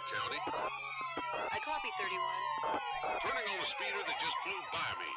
County. I copy 31. Turning on the speeder that just flew by me.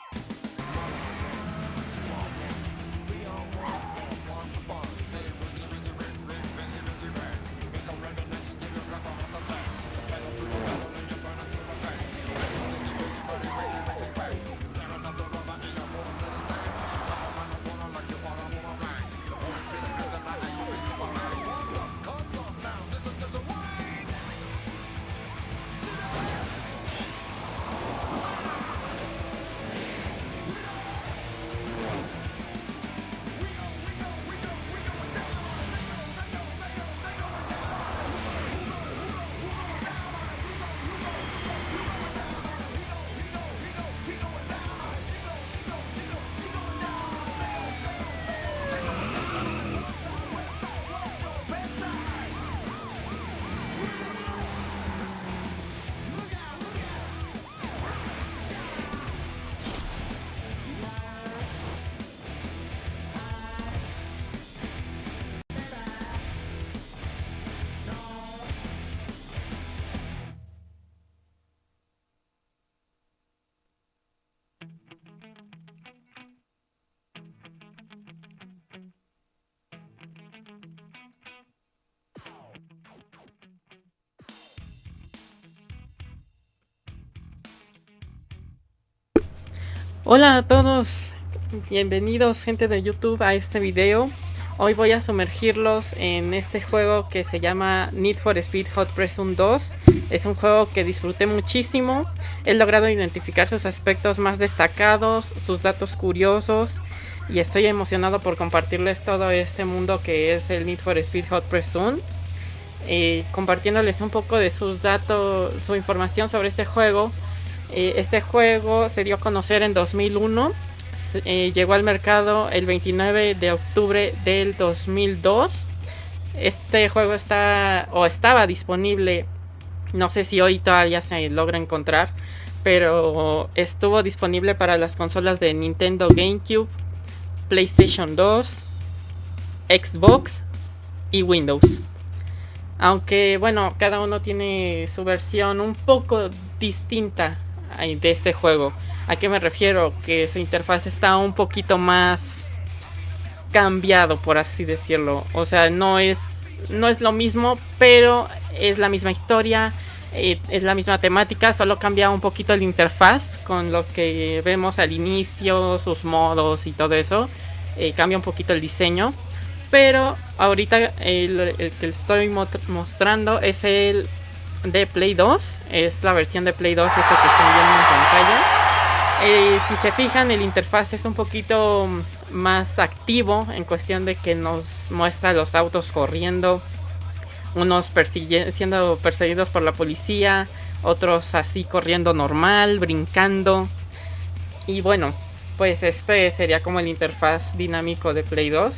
Hola a todos, bienvenidos gente de YouTube a este video. Hoy voy a sumergirlos en este juego que se llama Need for Speed Hot Pursuit 2. Es un juego que disfruté muchísimo, he logrado identificar sus aspectos más destacados, sus datos curiosos y estoy emocionado por compartirles todo este mundo que es el Need for Speed Hot Pursuit. Compartiéndoles un poco de sus datos, su información sobre este juego. Este juego se dio a conocer en 2001, llegó al mercado el 29 de octubre del 2002. Este juego estaba disponible, no sé si hoy todavía se logra encontrar, pero estuvo disponible para las consolas de Nintendo GameCube, PlayStation 2, Xbox y Windows. Aunque bueno, cada uno tiene su versión un poco distinta de este juego. ¿A qué me refiero? Que su interfaz está un poquito más cambiado, por así decirlo. O sea, no es lo mismo, pero es la misma historia, es la misma temática, solo cambia un poquito la interfaz con lo que vemos al inicio, sus modos y todo eso. Cambia un poquito el diseño. Pero ahorita el que estoy mostrando es el de Play 2. Es la versión de Play 2, esto que están viendo en pantalla. Si se fijan, el interfaz es un poquito más activo en cuestión de que nos muestra los autos corriendo, unos siendo perseguidos por la policía, otros así corriendo normal, brincando. Y bueno, pues este sería como el interfaz dinámico de Play 2.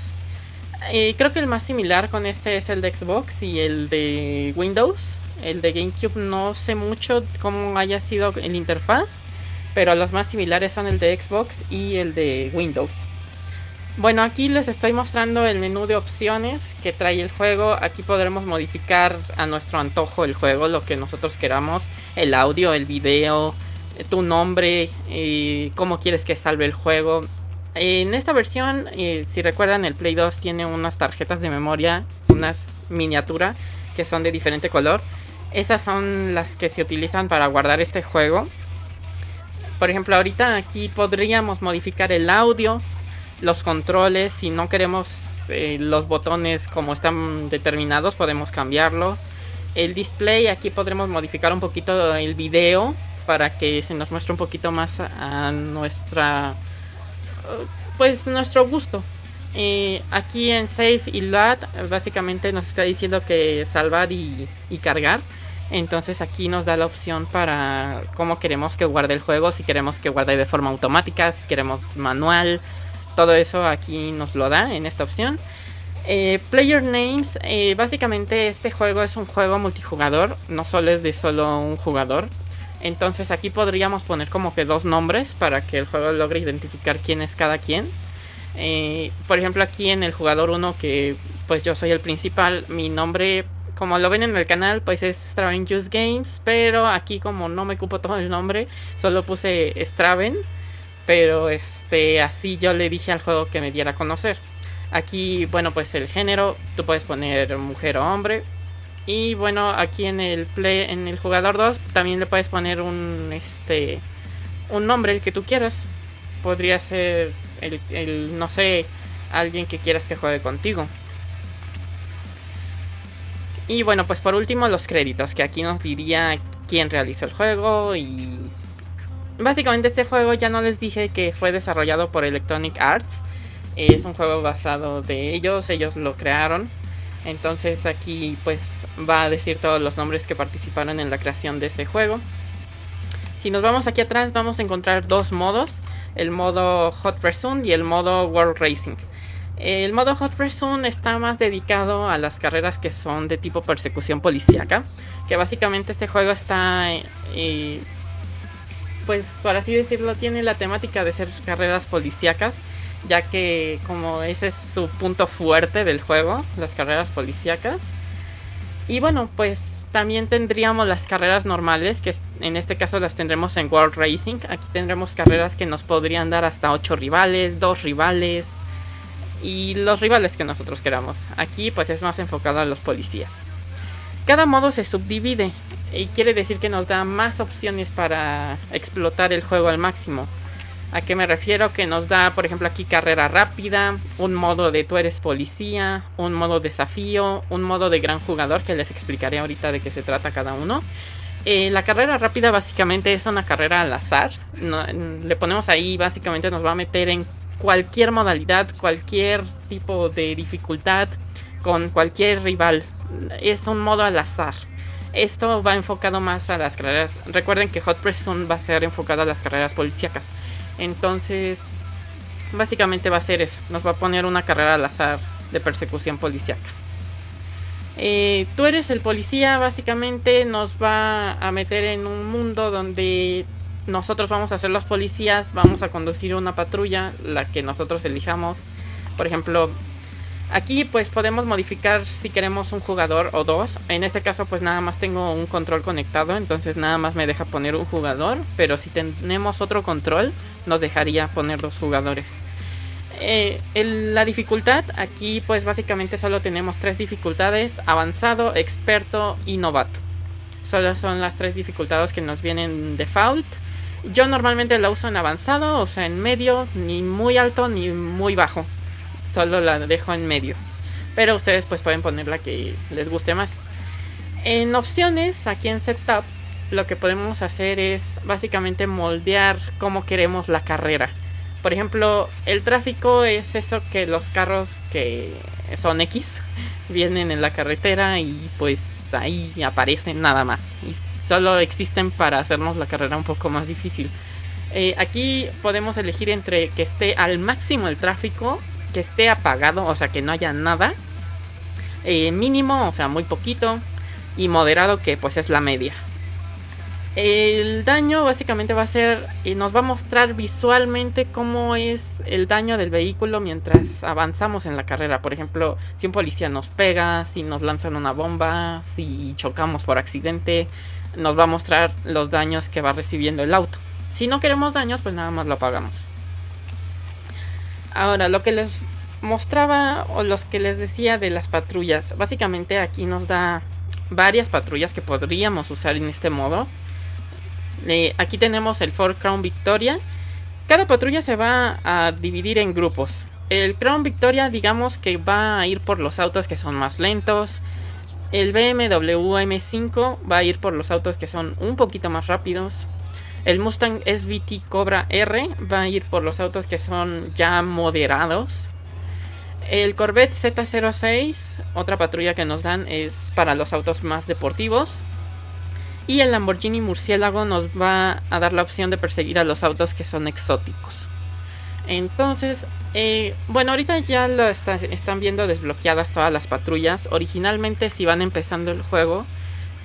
Creo que el más similar con este es el de Xbox y el de Windows. El de GameCube no sé mucho cómo haya sido el interfaz, pero los más similares son el de Xbox y el de Windows. Bueno, aquí les estoy mostrando el menú de opciones que trae el juego. Aquí podremos modificar a nuestro antojo el juego, lo que nosotros queramos. El audio, el video, tu nombre, cómo quieres que salve el juego. En esta versión, si recuerdan, el Play 2 tiene unas tarjetas de memoria, unas miniaturas que son de diferente color. Esas son las que se utilizan para guardar este juego. Por ejemplo, ahorita aquí podríamos modificar el audio, los controles, si no queremos los botones como están determinados, podemos cambiarlo. El display, aquí podremos modificar un poquito el video para que se nos muestre un poquito más a nuestra, pues nuestro gusto. Aquí en Save y Load básicamente nos está diciendo que salvar y cargar. Entonces aquí nos da la opción para cómo queremos que guarde el juego, si queremos que guarde de forma automática, si queremos manual, todo eso aquí nos lo da en esta opción. Player Names, básicamente este juego es un juego multijugador, no solo es de solo un jugador. Entonces aquí podríamos poner como que 2 nombres para que el juego logre identificar quién es cada quien. Por ejemplo aquí en el jugador 1, que pues yo soy el principal, mi nombre, como lo ven en el canal, pues es Straven Just Games, pero aquí como no me ocupo todo el nombre, solo puse Straven, pero así yo le dije al juego que me diera a conocer. Aquí, bueno, pues el género, tú puedes poner mujer o hombre. Y bueno, aquí en el jugador 2 también le puedes poner un nombre, el que tú quieras. Podría ser no sé, alguien que quieras que juegue contigo. Y bueno, pues por último los créditos, que aquí nos diría quién realizó el juego. Y básicamente este juego ya no les dije que fue desarrollado por Electronic Arts. Es un juego basado de ellos lo crearon. Entonces aquí pues va a decir todos los nombres que participaron en la creación de este juego. Si nos vamos aquí atrás vamos a encontrar 2 modos. El modo Hot Pursuit y el modo World Racing. El modo Hot Pursuit está más dedicado a las carreras que son de tipo persecución policíaca. Que básicamente este juego está, pues por así decirlo, tiene la temática de ser carreras policíacas, ya que como ese es su punto fuerte del juego, las carreras policíacas. Y bueno, pues también tendríamos las carreras normales, que en este caso las tendremos en World Racing. Aquí tendremos carreras que nos podrían dar hasta 8 rivales, 2 rivales y los rivales que nosotros queramos. Aquí pues es más enfocado a los policías. Cada modo se subdivide y quiere decir que nos da más opciones para explotar el juego al máximo. ¿A qué me refiero? Que nos da, por ejemplo, aquí carrera rápida, un modo de tú eres policía, un modo desafío, un modo de gran jugador, que les explicaré ahorita de qué se trata cada uno. La carrera rápida básicamente es una carrera al azar. Le ponemos ahí, básicamente nos va a meter en cualquier modalidad, cualquier tipo de dificultad, con cualquier rival. Es un modo al azar. Esto va enfocado más a las carreras. Recuerden que Hot Pursuit va a ser enfocado a las carreras policíacas. Entonces, básicamente va a ser eso. Nos va a poner una carrera al azar de persecución policíaca. Tú eres el policía, básicamente nos va a meter en un mundo donde nosotros vamos a ser los policías. Vamos a conducir una patrulla, la que nosotros elijamos. Por ejemplo, aquí pues podemos modificar si queremos un jugador o 2. En este caso pues nada más tengo un control conectado, entonces nada más me deja poner un jugador. Pero si tenemos otro control nos dejaría poner 2 jugadores. La dificultad, aquí pues básicamente solo tenemos 3 dificultades: avanzado, experto y novato. Solo son las 3 dificultades que nos vienen default. Yo normalmente la uso en avanzado, o sea en medio, ni muy alto ni muy bajo. Solo la dejo en medio. Pero ustedes pues pueden poner la que les guste más. En opciones, aquí en Setup, lo que podemos hacer es básicamente moldear cómo queremos la carrera. Por ejemplo, el tráfico es eso, que los carros que son X vienen en la carretera y pues ahí aparecen nada más. Y solo existen para hacernos la carrera un poco más difícil. Aquí podemos elegir entre que esté al máximo el tráfico, que esté apagado, o sea que no haya nada, mínimo, o sea muy poquito, y moderado, que pues es la media. El daño básicamente va a ser, nos va a mostrar visualmente cómo es el daño del vehículo mientras avanzamos en la carrera. Por ejemplo, si un policía nos pega, si nos lanzan una bomba, si chocamos por accidente, nos va a mostrar los daños que va recibiendo el auto. Si no queremos daños, pues nada más lo apagamos. Ahora, lo que les mostraba o los que les decía de las patrullas, básicamente aquí nos da varias patrullas que podríamos usar en este modo. Aquí tenemos el Ford Crown Victoria. Cada patrulla se va a dividir en grupos. El Crown Victoria, digamos que va a ir por los autos que son más lentos. El BMW M5 va a ir por los autos que son un poquito más rápidos. El Mustang SVT Cobra R va a ir por los autos que son ya moderados. El Corvette Z06, otra patrulla que nos dan, es para los autos más deportivos. Y el Lamborghini Murciélago nos va a dar la opción de perseguir a los autos que son exóticos. Entonces, bueno, ahorita ya lo están viendo desbloqueadas todas las patrullas. Originalmente, si van empezando el juego,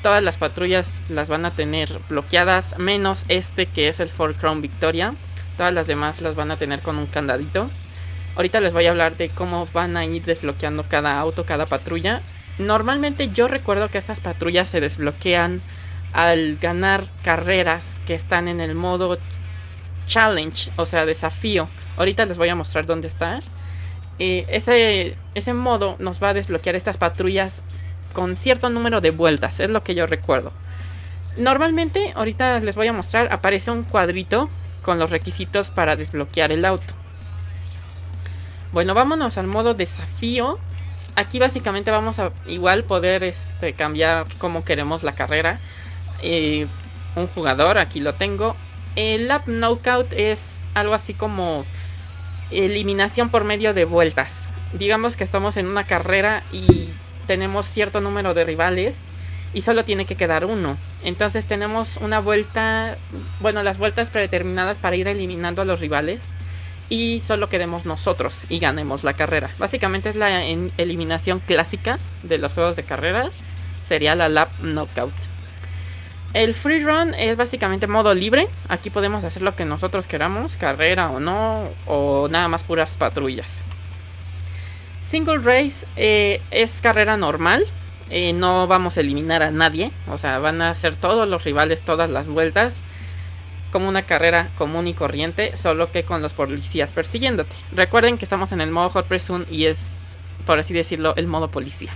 todas las patrullas las van a tener bloqueadas, menos este que es el Ford Crown Victoria. Todas las demás las van a tener con un candadito. Ahorita les voy a hablar de cómo van a ir desbloqueando cada auto, cada patrulla. Normalmente yo recuerdo que estas patrullas se desbloquean al ganar carreras que están en el modo challenge, o sea, desafío. Ahorita les voy a mostrar dónde está. Ese modo nos va a desbloquear estas patrullas con cierto número de vueltas, es lo que yo recuerdo. Normalmente, ahorita les voy a mostrar, aparece un cuadrito con los requisitos para desbloquear el auto. Bueno, vámonos al modo desafío. Aquí básicamente vamos a igual poder cambiar cómo queremos la carrera. Un jugador, aquí lo tengo. El lap knockout es algo así como eliminación por medio de vueltas. Digamos que estamos en una carrera y tenemos cierto número de rivales y solo tiene que quedar uno. Entonces tenemos una vuelta, bueno, las vueltas predeterminadas para ir eliminando a los rivales y solo quedemos nosotros y ganemos la carrera. Básicamente es la eliminación clásica de los juegos de carreras, sería la lap knockout. El free run es básicamente modo libre. Aquí podemos hacer lo que nosotros queramos, carrera o no, o nada más puras patrullas. Single race es carrera normal. No vamos a eliminar a nadie. O sea, van a ser todos los rivales todas las vueltas, como una carrera común y corriente, solo que con los policías persiguiéndote. Recuerden que estamos en el modo Hot Pursuit y es, por así decirlo, el modo policía.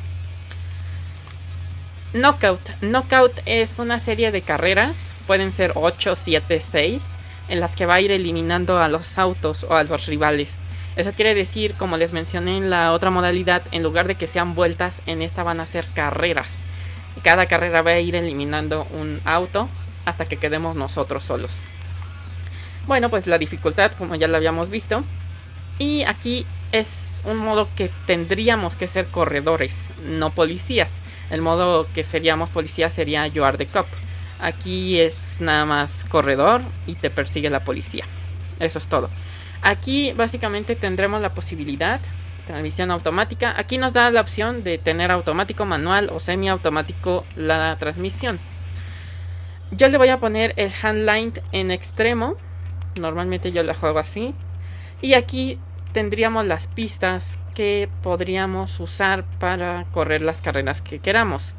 Knockout. Knockout es una serie de carreras, pueden ser 8, 7, 6, en las que va a ir eliminando a los autos o a los rivales. Eso quiere decir, como les mencioné en la otra modalidad, en lugar de que sean vueltas, en esta van a ser carreras. Y cada carrera va a ir eliminando un auto hasta que quedemos nosotros solos. Bueno, pues la dificultad, como ya lo habíamos visto. Y aquí es un modo que tendríamos que ser corredores, no policías. El modo que seríamos policías sería You Are the Cop. Aquí es nada más corredor y te persigue la policía. Eso es todo. Aquí básicamente tendremos la posibilidad, transmisión automática. Aquí nos da la opción de tener automático, manual o semiautomático la transmisión. Yo le voy a poner el handline en extremo. Normalmente yo la juego así. Y aquí tendríamos las pistas que podríamos usar para correr las carreras que queramos.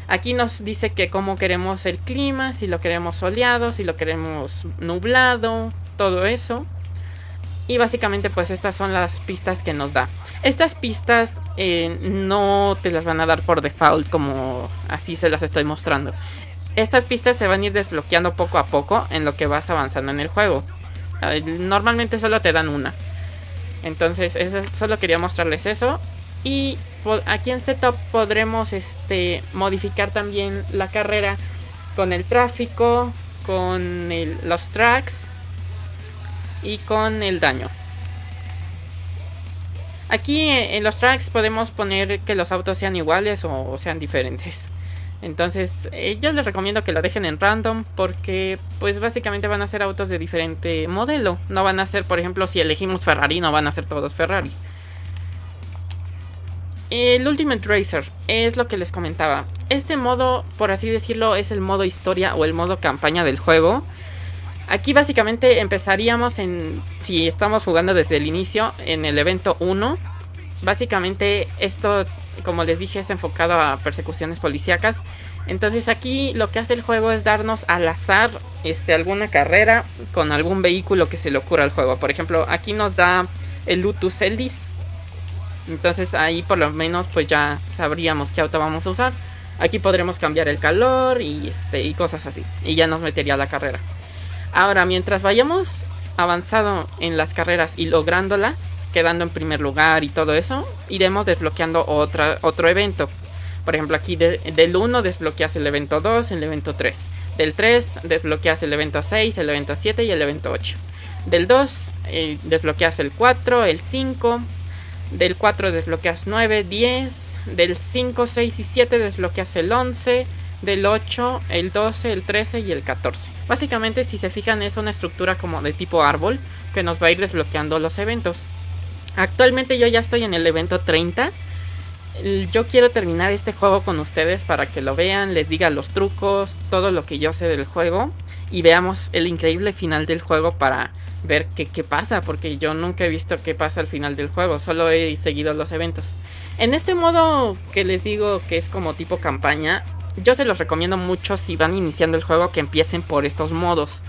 Aquí nos dice que cómo queremos el clima, si lo queremos soleado, si lo queremos nublado, todo eso. Y básicamente pues estas son las pistas que nos da. Estas pistas no te las van a dar por default como así se las estoy mostrando. Estas pistas se van a ir desbloqueando poco a poco en lo que vas avanzando en el juego. Normalmente solo te dan una. Entonces solo quería mostrarles eso. Y aquí en Setup podremos modificar también la carrera con el tráfico, con los tracks y con el daño. Aquí en los tracks podemos poner que los autos sean iguales o sean diferentes. Entonces yo les recomiendo que lo dejen en random, porque pues básicamente van a ser autos de diferente modelo. No van a ser, por ejemplo, si elegimos Ferrari, no van a ser todos Ferrari. El Ultimate Racer es lo que les comentaba. Este modo, por así decirlo, es el modo historia o el modo campaña del juego. Aquí básicamente empezaríamos si estamos jugando desde el inicio, en el evento 1. Básicamente esto, como les dije, es enfocado a persecuciones policíacas. Entonces aquí lo que hace el juego es darnos al azar alguna carrera con algún vehículo que se le ocurra al juego. Por ejemplo, aquí nos da el Lotus Elise. Entonces ahí por lo menos pues ya sabríamos qué auto vamos a usar. Aquí podremos cambiar el color y cosas así. Y ya nos metería a la carrera. Ahora, mientras vayamos avanzado en las carreras y lográndolas, quedando en primer lugar y todo eso, iremos desbloqueando otro evento. Por ejemplo, aquí del 1 desbloqueas el evento 2, el evento 3. Del 3 desbloqueas el evento 6, el evento 7 y el evento 8. Del 2 desbloqueas el 4, el 5. Del 4 desbloqueas 9, 10. Del 5, 6 y 7 desbloqueas el 11. Del 8, el 12, el 13 y el 14. Básicamente, si se fijan, es una estructura como de tipo árbol que nos va a ir desbloqueando los eventos. Actualmente yo ya estoy en el evento 30. Yo quiero terminar este juego con ustedes para que lo vean, les diga los trucos, todo lo que yo sé del juego y veamos el increíble final del juego para ver qué pasa, porque yo nunca he visto qué pasa al final del juego, solo he seguido los eventos. En este modo que les digo que es como tipo campaña, yo se los recomiendo mucho si van iniciando el juego que empiecen por estos modos,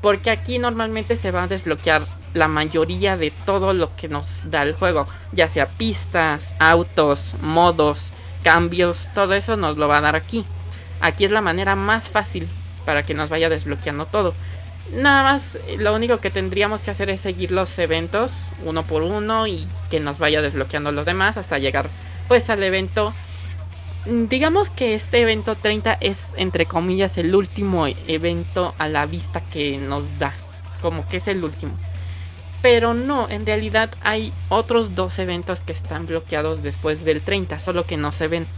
porque aquí normalmente se va a desbloquear la mayoría de todo lo que nos da el juego, ya sea pistas, autos, modos, cambios, todo eso nos lo va a dar aquí. Aquí es la manera más fácil para que nos vaya desbloqueando todo. Nada más, lo único que tendríamos que hacer es seguir los eventos uno por uno y que nos vaya desbloqueando los demás hasta llegar pues al evento. Digamos que este evento 30 es entre comillas el último evento a la vista que nos da, como que es el último. Pero no, en realidad hay otros 2 eventos que están bloqueados después del 30, solo que no se ven.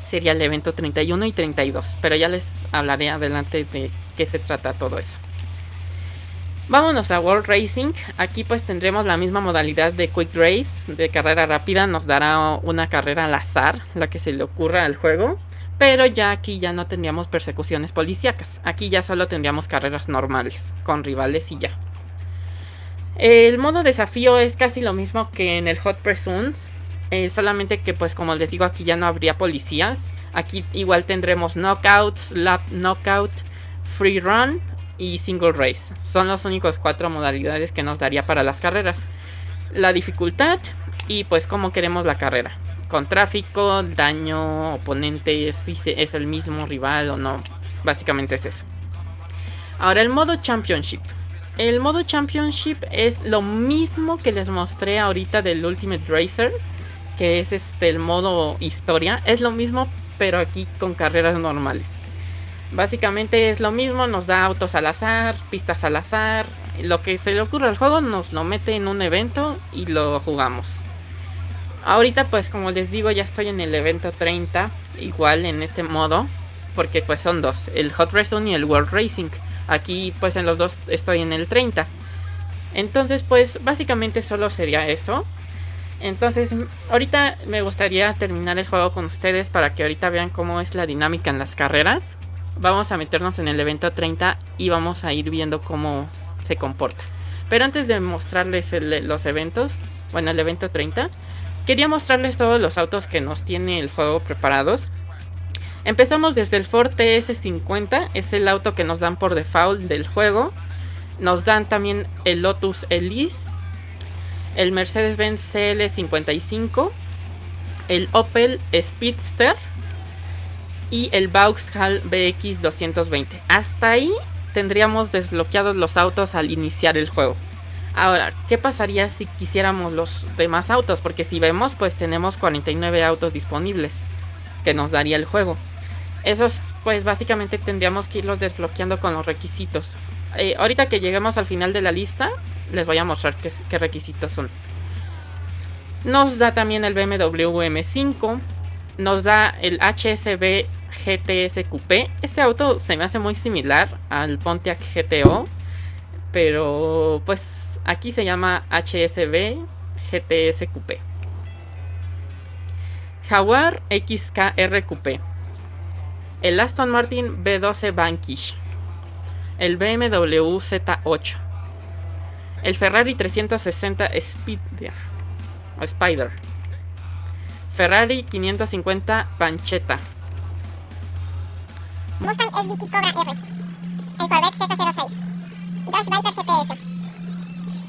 Sería el evento 31 y 32, pero ya les hablaré adelante de qué se trata todo eso. Vámonos a World Racing. Aquí pues tendremos la misma modalidad de Quick Race, de carrera rápida. Nos dará una carrera al azar, la que se le ocurra al juego. Pero ya aquí ya no tendríamos persecuciones policíacas. Aquí ya solo tendríamos carreras normales, con rivales y ya. El modo desafío es casi lo mismo que en el Hot Pursuit, solamente que pues como les digo aquí ya no habría policías. Aquí igual tendremos knockouts, lap knockout, free run y single race. Son los únicos 4 modalidades que nos daría para las carreras. La dificultad y pues cómo queremos la carrera. Con tráfico, daño, oponentes, si es el mismo rival o no. Básicamente es eso. Ahora el modo Championship. El modo Championship es lo mismo que les mostré ahorita del Ultimate Racer, que es el modo historia. Es lo mismo, pero aquí con carreras normales. Básicamente es lo mismo, nos da autos al azar, pistas al azar. Lo que se le ocurra al juego nos lo mete en un evento y lo jugamos. Ahorita pues como les digo ya estoy en el evento 30, igual en este modo, porque pues son 2, el Hot Racing y el World Racing. Aquí pues en los 2 estoy en el 30. Entonces pues básicamente solo sería eso. Entonces ahorita me gustaría terminar el juego con ustedes para que ahorita vean cómo es la dinámica en las carreras. Vamos a meternos en el evento 30 y vamos a ir viendo cómo se comporta. Pero antes de mostrarles los eventos, bueno el evento 30, quería mostrarles todos los autos que nos tiene el juego preparados. Empezamos desde el Ford TS50, es el auto que nos dan por default del juego. Nos dan también el Lotus Elise, el Mercedes-Benz CL55, el Opel Speedster y el Vauxhall BX220. Hasta ahí tendríamos desbloqueados los autos al iniciar el juego. Ahora, ¿qué pasaría si quisiéramos los demás autos? Porque si vemos, pues tenemos 49 autos disponibles que nos daría el juego. Esos pues básicamente tendríamos que irlos desbloqueando con los requisitos. Ahorita que lleguemos al final de la lista les voy a mostrar qué requisitos son. Nos da también el BMW M5, nos da el HSV GTS Coupé. Este auto se me hace muy similar al Pontiac GTO, pero pues aquí se llama HSV GTS Coupé. Jaguar XKR Coupé, el Aston Martin B12 Vanquish, el BMW Z8, el Ferrari 360 Spider, Ferrari 550 Pancetta, Mustang SVT Cobra R, el Corvette Z06, Dodge Viper GPS,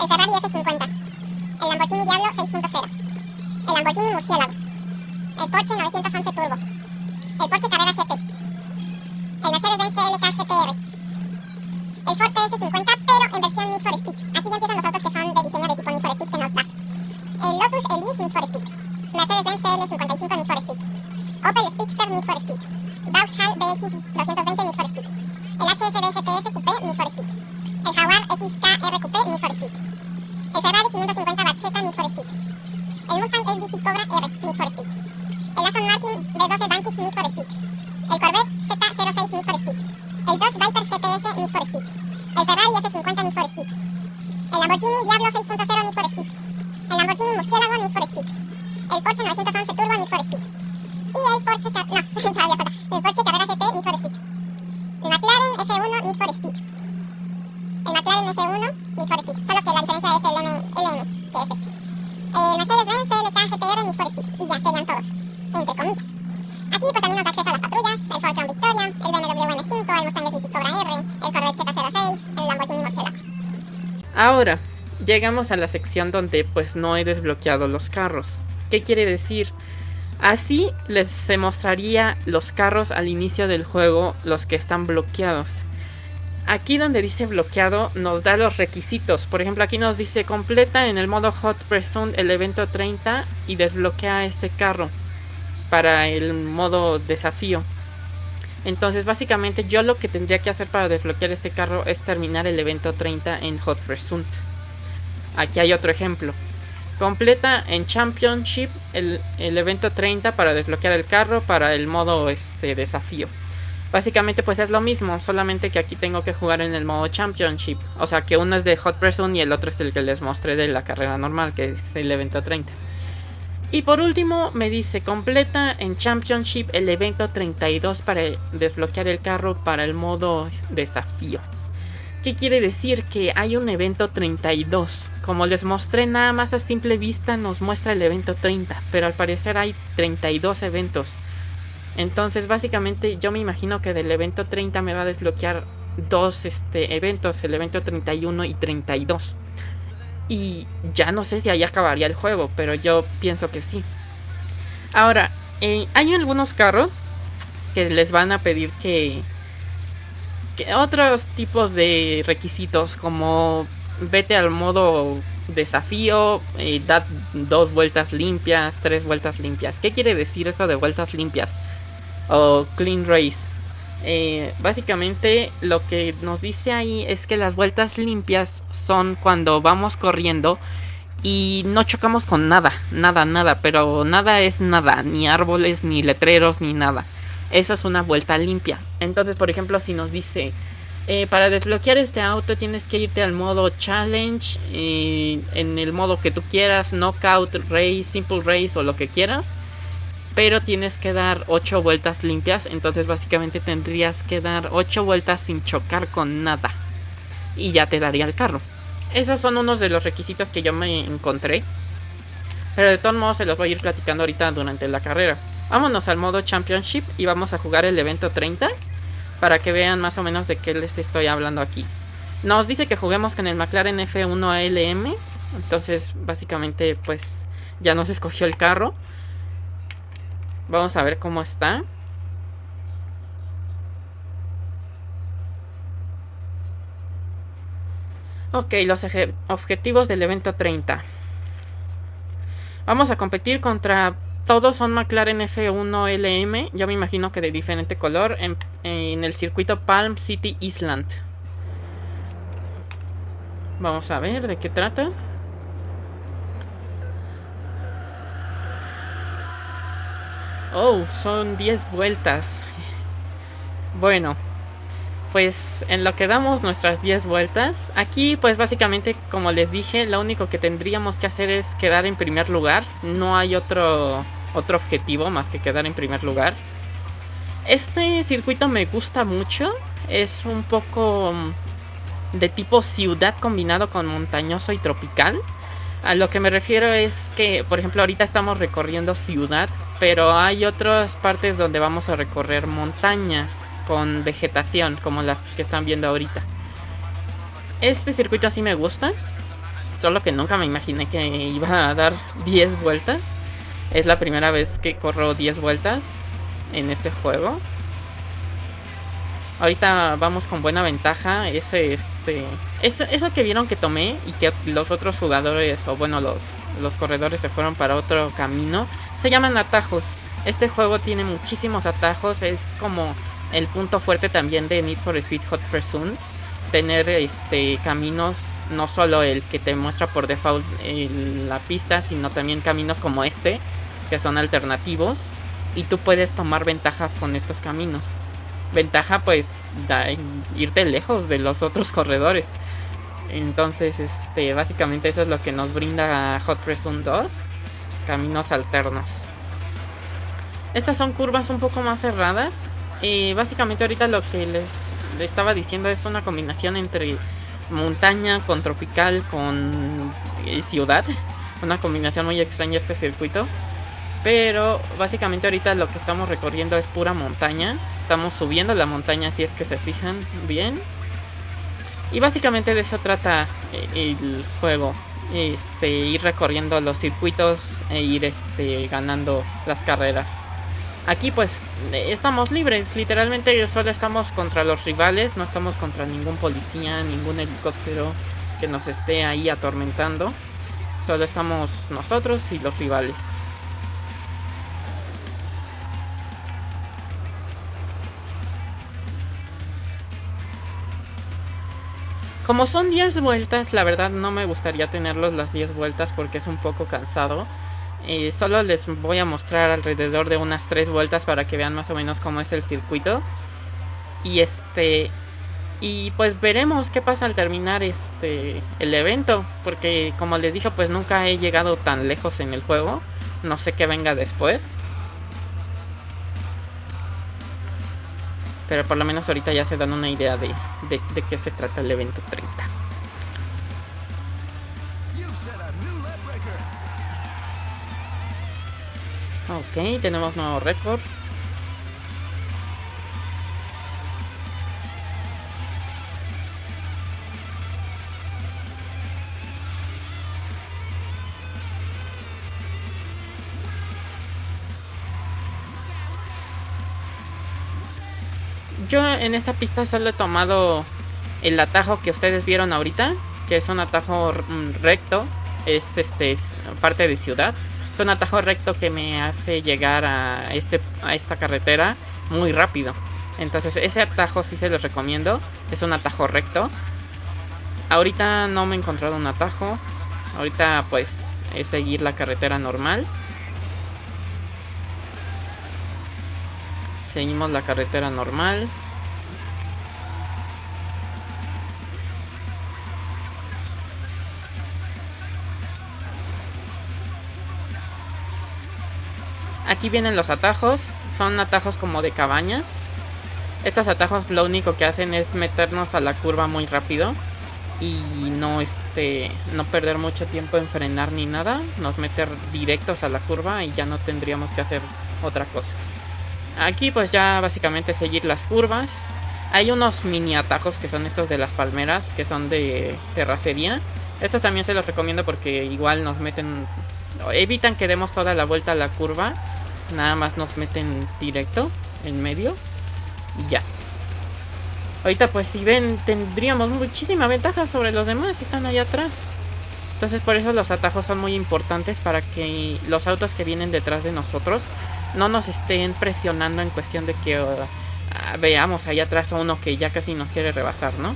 el Ferrari F50, el Lamborghini Diablo 6.0, el Lamborghini Murciélago, el Porsche 911 Turbo, el Porsche Carrera GT, el Mercedes-Benz CLK GTR, el Ford TS50 pero en versión Need for Speed. Aquí ya empiezan los autos que son de diseño de tipo Need for Speed que nos da. Stellantis Need for Speed, Mercedes-Benz CL55 Need for Speed, Opel Speedster Need for Speed, Vauxhall BX220 Need for Speed, el HSV GTS Coupé Need for Speed, el Jaguar XKR Coupé Need for Speed, el Ferrari 550 Barchetta Need for Speed, el Mustang SVT Cobra R Need for Speed, el Aston Martin V12 Vantage Need for Speed, el Corvette Z06 Need for Speed, el Dodge Viper GTS Need for Speed, el Ferrari F50 Need for Speed, el Lamborghini Diablo 6.0 Need for Speed, el Lamborghini Murciélago Need for Speed, el Porsche 911 Turbo Need for Speed, y el Porsche el Porsche Carrera GT Need for Speed, el McLaren F1 Need for Speed, el McLaren F1 Need for Speed, solo que la diferencia es el LM, que es este, el Mercedes-Benz CLK GTR Need for Speed, y ya serían todos, entre comillas. Aquí pues también nos da acceso a las patrullas, el Ford Crown Victoria, el BMW M5, el Mustang SVT Cobra R, el Corvette Z06, el Lamborghini Murciélago. Ahora, llegamos a la sección donde pues no he desbloqueado los carros. ¿Qué quiere decir? Así se mostraría los carros al inicio del juego, los que están bloqueados. Aquí donde dice bloqueado nos da los requisitos. Por ejemplo, aquí nos dice completa en el modo Hot Pursuit el evento 30 y desbloquea este carro para el modo desafío. Entonces básicamente yo lo que tendría que hacer para desbloquear este carro es terminar el evento 30 en Hot Pursuit. Aquí hay otro ejemplo. Completa en Championship el evento 30 para desbloquear el carro para el modo desafío. Básicamente pues es lo mismo, solamente que aquí tengo que jugar en el modo Championship. O sea que uno es de Hot Pursuit y el otro es el que les mostré de la carrera normal, que es el evento 30. Y por último me dice completa en Championship el evento 32 para desbloquear el carro para el modo desafío. ¿Qué quiere decir? Que hay un evento 32. Como les mostré, nada más a simple vista nos muestra el evento 30, pero al parecer hay 32 eventos. Entonces básicamente yo me imagino que del evento 30 me va a desbloquear dos eventos, el evento 31 y 32. Y ya no sé si ahí acabaría el juego, pero yo pienso que sí. Ahora, hay algunos carros que les van a pedir que otros tipos de requisitos, como vete al modo desafío, da 2 vueltas limpias, 3 vueltas limpias. ¿Qué quiere decir esto de vueltas limpias? O clean race. Básicamente lo que nos dice ahí es que las vueltas limpias son cuando vamos corriendo y no chocamos con nada, pero nada es nada, ni árboles, ni letreros, ni nada. Eso es una vuelta limpia. Entonces, por ejemplo, si nos dice para desbloquear este auto tienes que irte al modo challenge, en el modo que tú quieras, knockout race, simple race o lo que quieras, pero tienes que dar 8 vueltas limpias. Entonces básicamente tendrías que dar 8 vueltas sin chocar con nada y ya te daría el carro. Esos son unos de los requisitos que yo me encontré, pero de todos modos se los voy a ir platicando ahorita durante la carrera. Vámonos al modo Championship y vamos a jugar el evento 30 para que vean más o menos de qué les estoy hablando aquí. Nos dice que juguemos con el McLaren F1 ALM. Entonces básicamente pues ya nos escogió el carro. Vamos a ver cómo está. Ok, los objetivos del evento 30. Vamos a competir contra... Todos son McLaren F1 LM. Yo me imagino que de diferente color. En el circuito Palm City Island. Vamos a ver de qué trata. Oh, son 10 vueltas. Bueno, pues en lo que damos nuestras 10 vueltas. Aquí pues básicamente, como les dije, lo único que tendríamos que hacer es quedar en primer lugar. No hay otro objetivo más que quedar en primer lugar. Este circuito me gusta mucho. Es un poco de tipo ciudad combinado con montañoso y tropical. A lo que me refiero es que, por ejemplo, ahorita estamos recorriendo ciudad, pero hay otras partes donde vamos a recorrer montaña con vegetación, como las que están viendo ahorita. Este circuito sí me gusta, solo que nunca me imaginé que iba a dar 10 vueltas. Es la primera vez que corro 10 vueltas en este juego. Ahorita vamos con buena ventaja. Eso que vieron que tomé y que los otros jugadores, o bueno, los corredores se fueron para otro camino, se llaman atajos. Este juego tiene muchísimos atajos. Es como el punto fuerte también de Need for Speed Hot Pursuit. Tener caminos, no solo el que te muestra por default la pista, sino también caminos como este, que son alternativos. Y tú puedes tomar ventaja con estos caminos. Ventaja pues irte lejos de los otros corredores. Entonces básicamente eso es lo que nos brinda Hot Pursuit 2. Caminos alternos. Estas son curvas un poco más cerradas. Básicamente ahorita lo que les estaba diciendo es una combinación entre montaña con tropical con ciudad. Una combinación muy extraña este circuito. Pero básicamente ahorita lo que estamos recorriendo es pura montaña. Estamos subiendo la montaña, si es que se fijan bien. Y básicamente de eso trata el juego. Ir recorriendo los circuitos e ir ganando las carreras. Aquí pues estamos libres. Literalmente solo estamos contra los rivales. No estamos contra ningún policía, ningún helicóptero que nos esté ahí atormentando. Solo estamos nosotros y los rivales. Como son 10 vueltas, la verdad no me gustaría tenerlos las 10 vueltas porque es un poco cansado. Solo les voy a mostrar alrededor de unas 3 vueltas para que vean más o menos cómo es el circuito. Y pues veremos qué pasa al terminar el evento. Porque como les dije, pues nunca he llegado tan lejos en el juego. No sé qué venga después. Pero por lo menos ahorita ya se dan una idea de qué se trata el evento 30. Ok, tenemos nuevo récord. Yo en esta pista solo he tomado el atajo que ustedes vieron ahorita, que es un atajo recto, es parte de ciudad. Es un atajo recto que me hace llegar a esta carretera muy rápido. Entonces ese atajo sí se los recomiendo. Es un atajo recto. Ahorita no me he encontrado un atajo. Ahorita pues es seguir la carretera normal. Seguimos la carretera normal. Aquí vienen los atajos. Son atajos como de cabañas. Estos atajos lo único que hacen es meternos a la curva muy rápido. Y no perder mucho tiempo en frenar ni nada. Nos meter directos a la curva y ya no tendríamos que hacer otra cosa. Aquí pues ya básicamente seguir las curvas. Hay unos mini atajos que son estos de las palmeras, que son de terracería. Estos también se los recomiendo porque igual nos meten, evitan que demos toda la vuelta a la curva. Nada más nos meten directo en medio y ya. Ahorita pues si ven tendríamos muchísima ventaja sobre los demás si están allá atrás. Entonces por eso los atajos son muy importantes, para que los autos que vienen detrás de nosotros no nos estén presionando en cuestión de que veamos allá atrás a uno que ya casi nos quiere rebasar, ¿no?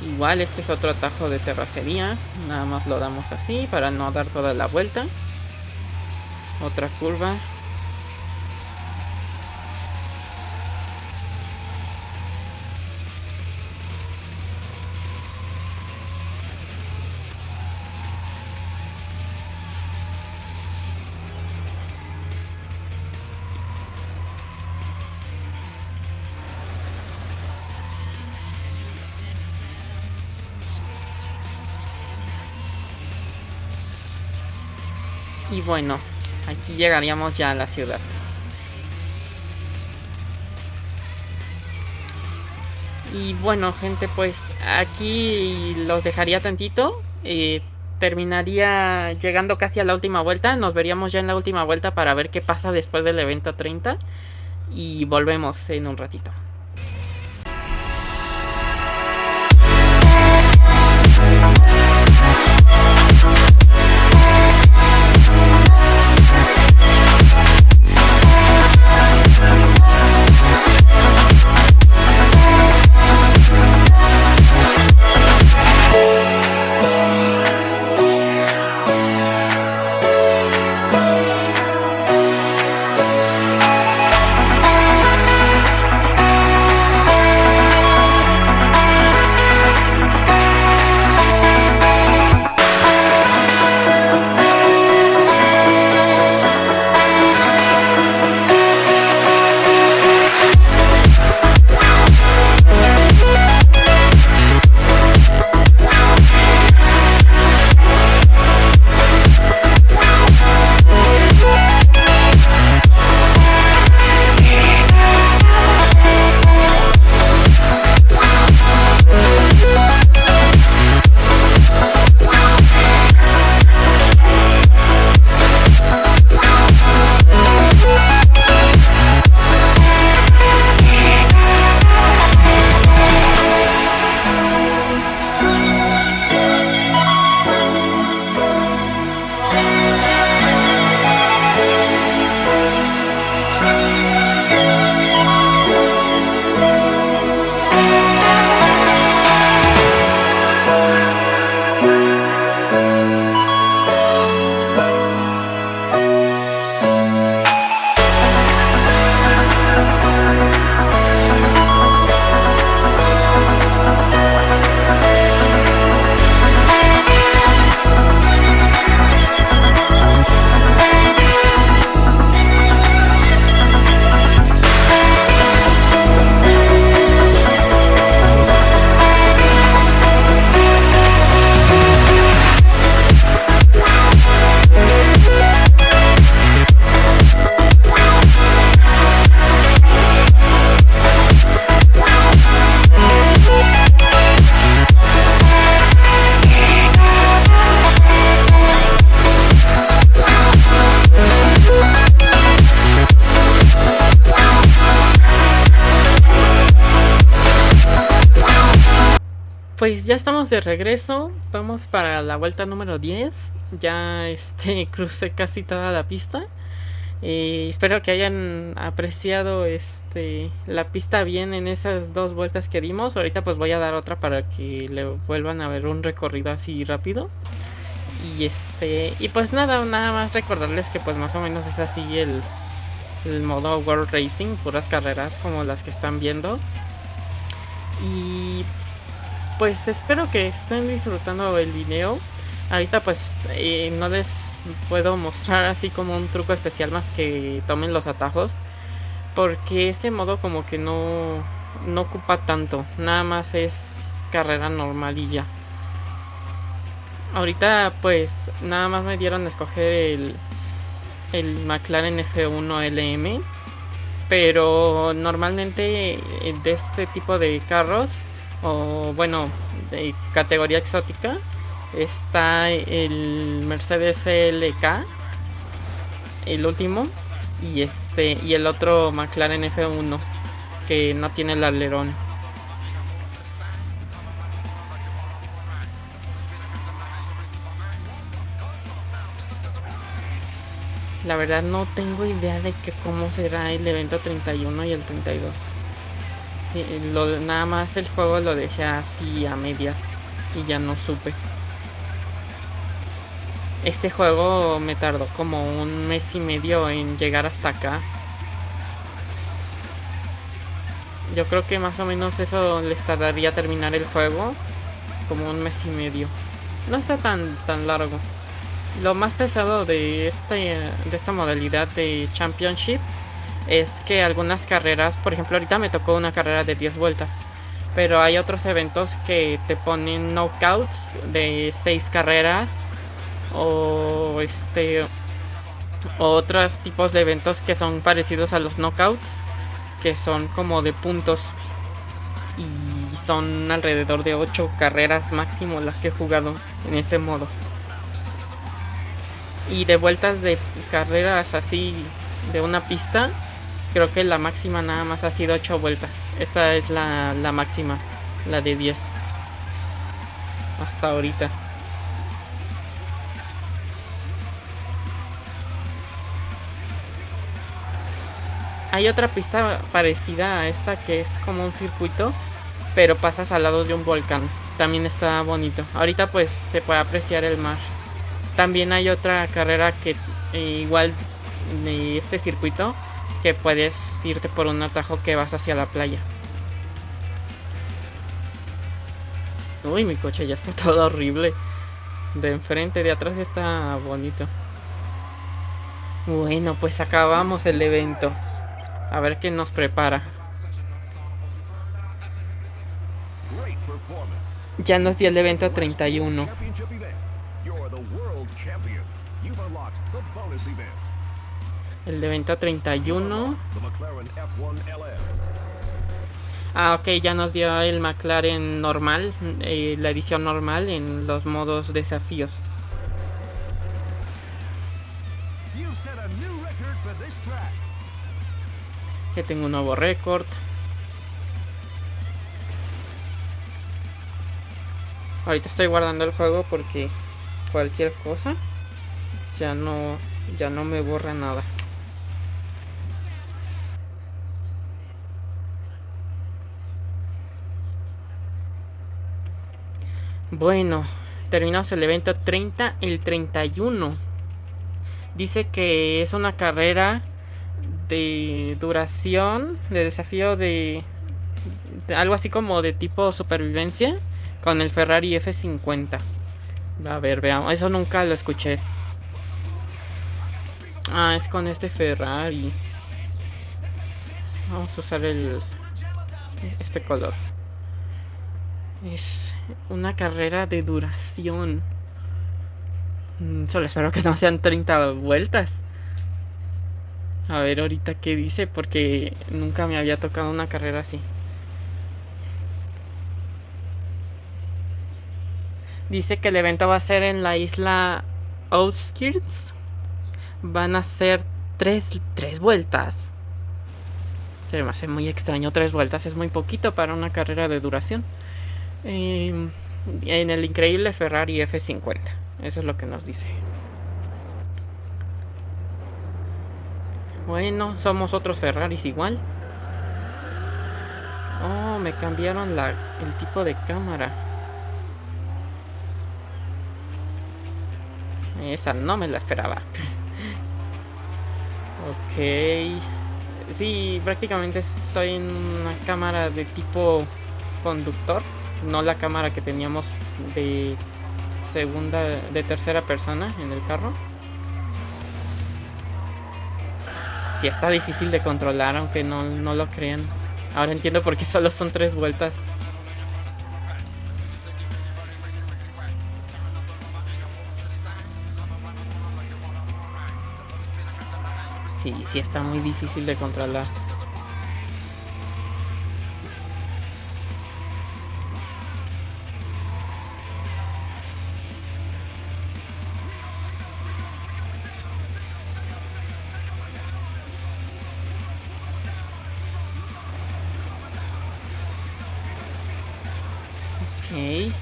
Igual este es otro atajo de terracería. Nada más lo damos así para no dar toda la vuelta. Otra curva. Y bueno, aquí llegaríamos ya a la ciudad. Y bueno, gente, pues aquí los dejaría tantito. terminaría llegando casi a la última vuelta. Nos veríamos ya en la última vuelta para ver qué pasa después del evento 30. Y volvemos en un ratito. Pues ya estamos de regreso, vamos para la vuelta número 10. Ya crucé casi toda la pista. Espero que hayan apreciado la pista bien en esas dos vueltas que dimos. Ahorita pues voy a dar otra para que le vuelvan a ver un recorrido así rápido. Y pues nada más recordarles que pues más o menos es así el modo World Racing, puras carreras como las que están viendo. Y pues espero que estén disfrutando el video. Ahorita pues no les puedo mostrar así como un truco especial más que tomen los atajos, porque este modo como que no ocupa tanto, nada más es carrera normal y ya. Ahorita pues nada más me dieron a escoger el McLaren F1 LM, pero normalmente de este tipo de carros, o bueno, de categoría exótica, está el Mercedes CLK, el último, y el otro McLaren F1 que no tiene el alerón. La verdad no tengo idea de cómo será el evento 31 y el 32. Sí, nada más el juego lo dejé así a medias y ya no supe. Este juego me tardó como un mes y medio en llegar hasta acá. Yo creo que más o menos eso les tardaría terminar el juego, como un mes y medio. No está tan largo. Lo más pesado de esta modalidad de Championship es que algunas carreras, por ejemplo ahorita me tocó una carrera de 10 vueltas, pero hay otros eventos que te ponen knockouts de 6 carreras o otros tipos de eventos que son parecidos a los knockouts, que son como de puntos, y son alrededor de 8 carreras máximo las que he jugado en ese modo. Y de vueltas de carreras así de una pista, creo que la máxima nada más ha sido 8 vueltas. Esta es la máxima, la de 10. Hasta ahorita. Hay otra pista parecida a esta que es como un circuito, pero pasas al lado de un volcán. También está bonito. Ahorita pues se puede apreciar el mar. También hay otra carrera que igual de este circuito, que puedes irte por un atajo que vas hacia la playa. Uy, mi coche ya está todo horrible. De enfrente, de atrás está bonito. Bueno, pues acabamos el evento. A ver qué nos prepara. Ya nos dio el evento 31. El evento 31. Ah, ok, ya nos dio el McLaren normal, la edición normal en los modos desafíos. Que tengo un nuevo récord. Ahorita estoy guardando el juego porque cualquier cosa ya no me borra nada. Bueno, terminamos el evento 30, el 31. Dice que es una carrera de duración, de desafío de algo así como de tipo supervivencia con el Ferrari F50. A ver, veamos, eso nunca lo escuché. Ah, es con este Ferrari. Vamos a usar este color. Es una carrera de duración. Solo espero que no sean 30 vueltas. A ver ahorita qué dice, porque nunca me había tocado una carrera así. Dice que el evento va a ser en la isla Outskirts. Van a ser tres vueltas. Se me hace muy extraño, 3 vueltas es muy poquito para una carrera de duración. En el increíble Ferrari F50. Eso es lo que nos dice. Bueno, somos otros Ferraris igual. Oh, me cambiaron el tipo de cámara. Esa no me la esperaba. Ok. Sí, prácticamente estoy en una cámara de tipo conductor. No la cámara que teníamos de tercera persona en el carro. Sí, está difícil de controlar, aunque no lo crean. Ahora entiendo por qué solo son 3 vueltas. Sí está muy difícil de controlar. Ok.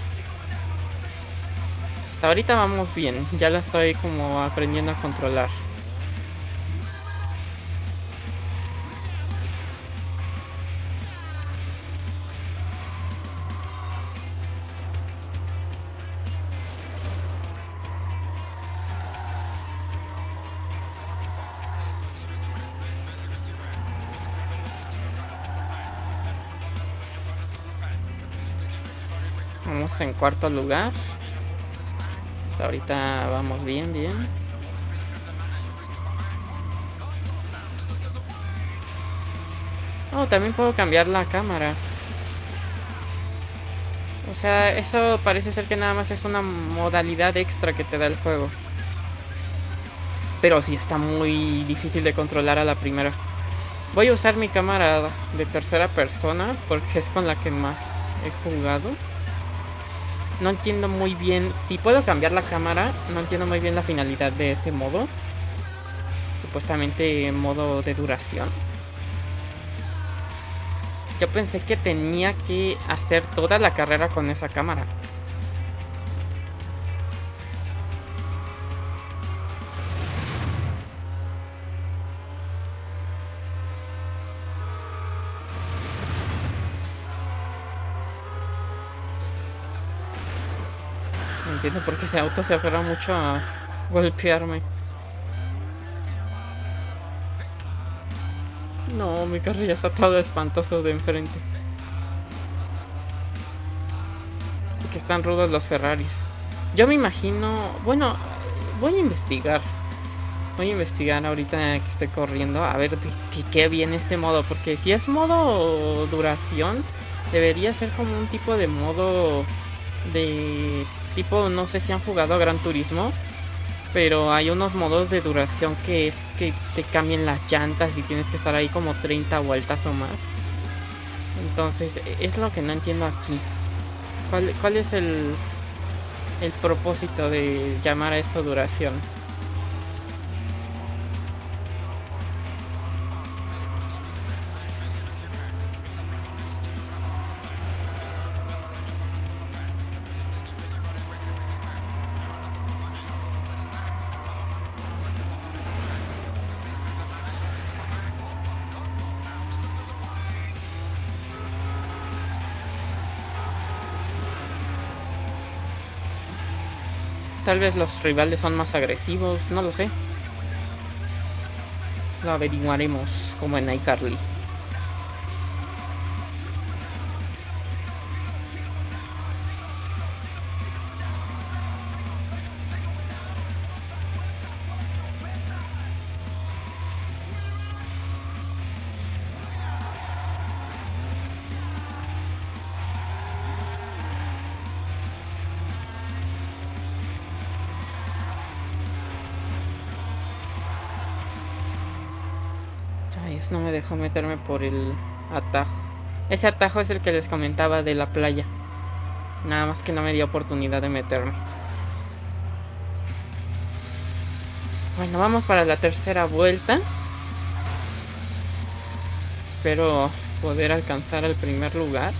Hasta ahorita vamos bien. Ya la estoy como aprendiendo a controlar. Vamos en cuarto lugar. Hasta ahorita vamos bien. Oh, también puedo cambiar la cámara. O sea, eso parece ser que nada más es una modalidad extra que te da el juego. Pero sí está muy difícil de controlar a la primera. Voy a usar mi cámara de tercera persona porque es con la que más he jugado. No entiendo muy bien. Si puedo cambiar la cámara, no entiendo muy bien la finalidad de este modo. Supuestamente modo de duración. Yo pensé que tenía que hacer toda la carrera con esa cámara. No entiendo por qué ese auto se aferra mucho a golpearme. No, mi carro ya está todo espantoso de enfrente. Así que están rudos los Ferraris. Yo me imagino... Bueno, voy a investigar. Voy a investigar ahorita que estoy corriendo. A ver qué viene este modo. Porque si es modo duración, debería ser como un tipo de modo de... Tipo, no sé si han jugado a Gran Turismo. Pero hay unos modos de duración que es que te cambien las llantas y tienes que estar ahí como 30 vueltas o más. Entonces, es lo que no entiendo aquí. ¿Cuál es el propósito de llamar a esto duración? Tal vez los rivales son más agresivos, no lo sé. Lo averiguaremos como en iCarly. No me dejó meterme por el atajo. Ese atajo es el que les comentaba de la playa. Nada más que no me dio oportunidad de meterme. Bueno, vamos para la tercera vuelta. Espero poder alcanzar el primer lugar.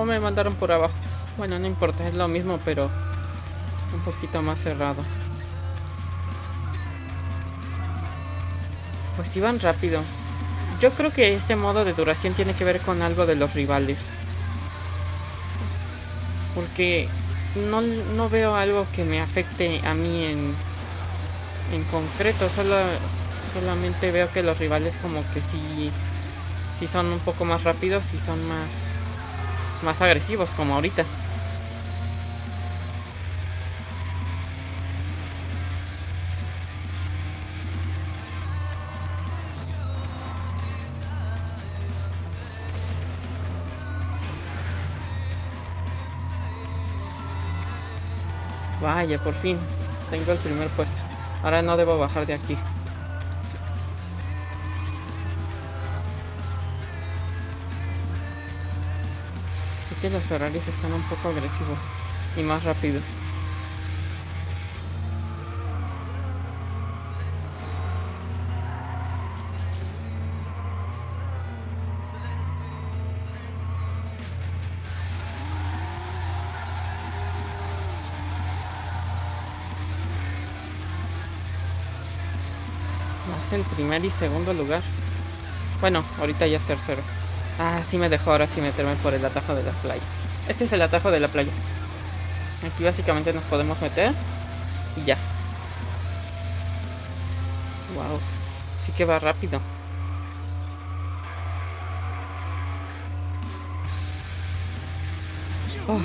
Me mandaron por abajo. Bueno, no importa, es lo mismo, pero un poquito más cerrado. Pues iban rápido. Yo creo que este modo de duración tiene que ver con algo de los rivales. Porque no veo algo que me afecte a mí en concreto. Solamente veo que los rivales como que sí son un poco más rápidos y son más agresivos, como ahorita. Vaya, por fin tengo el primer puesto. Ahora no debo bajar de aquí. Que los Ferraris están un poco agresivos y más rápidos. Es el primer y segundo lugar. Bueno, ahorita ya es tercero. Ah, sí me dejó ahora sí meterme por el atajo de la playa. Este es el atajo de la playa. Aquí básicamente nos podemos meter y ya. Wow, sí que va rápido. Oh.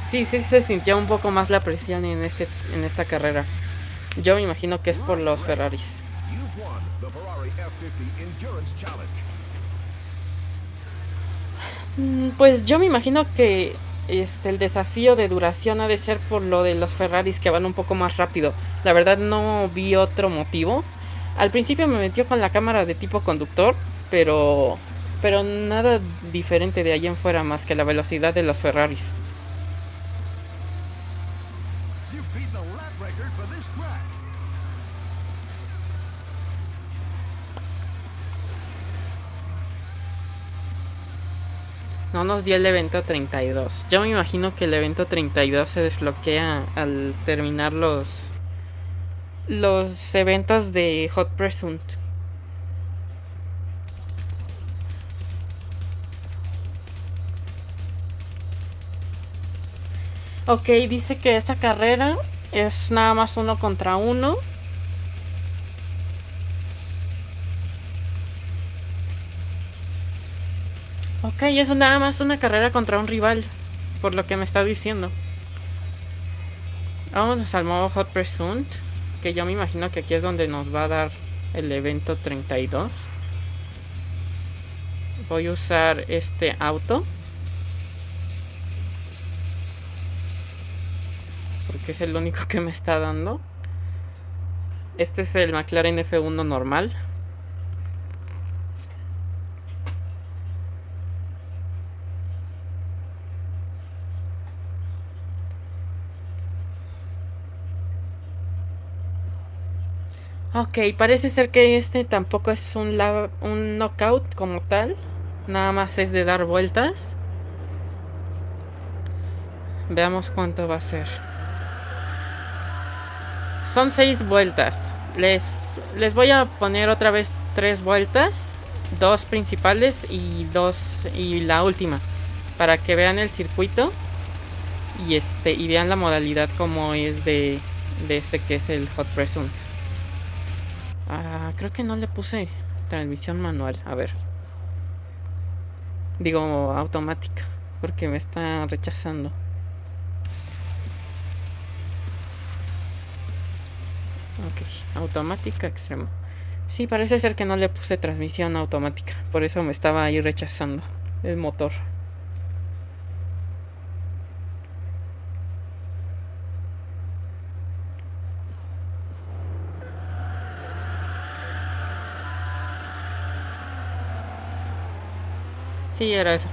Sí, se sintió un poco más la presión en esta carrera. Yo me imagino que es por los Ferraris. Pues yo me imagino que el desafío de duración ha de ser por lo de los Ferraris que van un poco más rápido. La verdad no vi otro motivo. Al principio me metió con la cámara de tipo conductor, pero nada diferente de ahí en fuera más que la velocidad de los Ferraris. You've beat the lap record for this track. No nos dio el evento 32. Yo me imagino que el evento 32 se desbloquea al terminar los eventos de Hot Pursuit. Ok, dice que esta carrera es nada más 1 contra 1. Ok, es nada más una carrera contra un rival, por lo que me está diciendo. Vamos al modo Hot Pursuit, que yo me imagino que aquí es donde nos va a dar el evento 32. Voy a usar este auto, porque es el único que me está dando. Este es el McLaren F1 normal. Ok, parece ser que este tampoco es un knockout como tal. Nada más es de dar vueltas. Veamos cuánto va a ser. Son 6 vueltas. Les voy a poner otra vez 3 vueltas. 2 principales y la última. Para que vean el circuito. Y vean la modalidad como es de este que es el Hot Pursuit. Creo que no le puse transmisión manual. A ver. Digo automática. Porque me está rechazando. Ok, automática extremo. Sí, parece ser que no le puse transmisión automática. Por eso me estaba ahí rechazando el motor. Sí, era eso.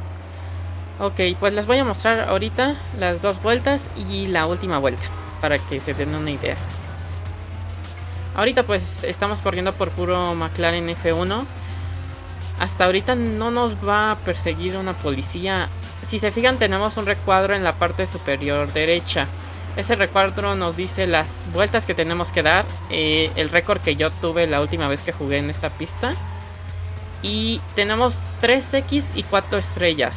Ok, pues les voy a mostrar ahorita las 2 vueltas y la última vuelta, para que se den una idea. Ahorita pues estamos corriendo por puro McLaren F1. Hasta ahorita no nos va a perseguir una policía. Si se fijan, tenemos un recuadro en la parte superior derecha. Ese recuadro nos dice las vueltas que tenemos que dar, el récord que yo tuve la última vez que jugué en esta pista. Y tenemos 3X y 4 estrellas.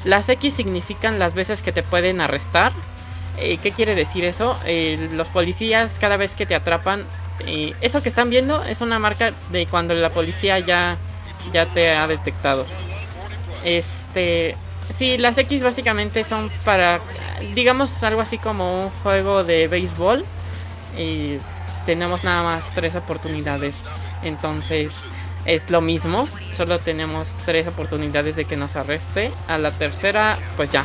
Las X significan las veces que te pueden arrestar. ¿Qué quiere decir eso? Los policías, cada vez que te atrapan, eso que están viendo es una marca de cuando la policía ya te ha detectado. Sí, las X básicamente son para, digamos, algo así como un juego de béisbol. Tenemos nada más 3 oportunidades. Entonces es lo mismo, solo tenemos 3 oportunidades de que nos arreste. A la tercera, pues ya,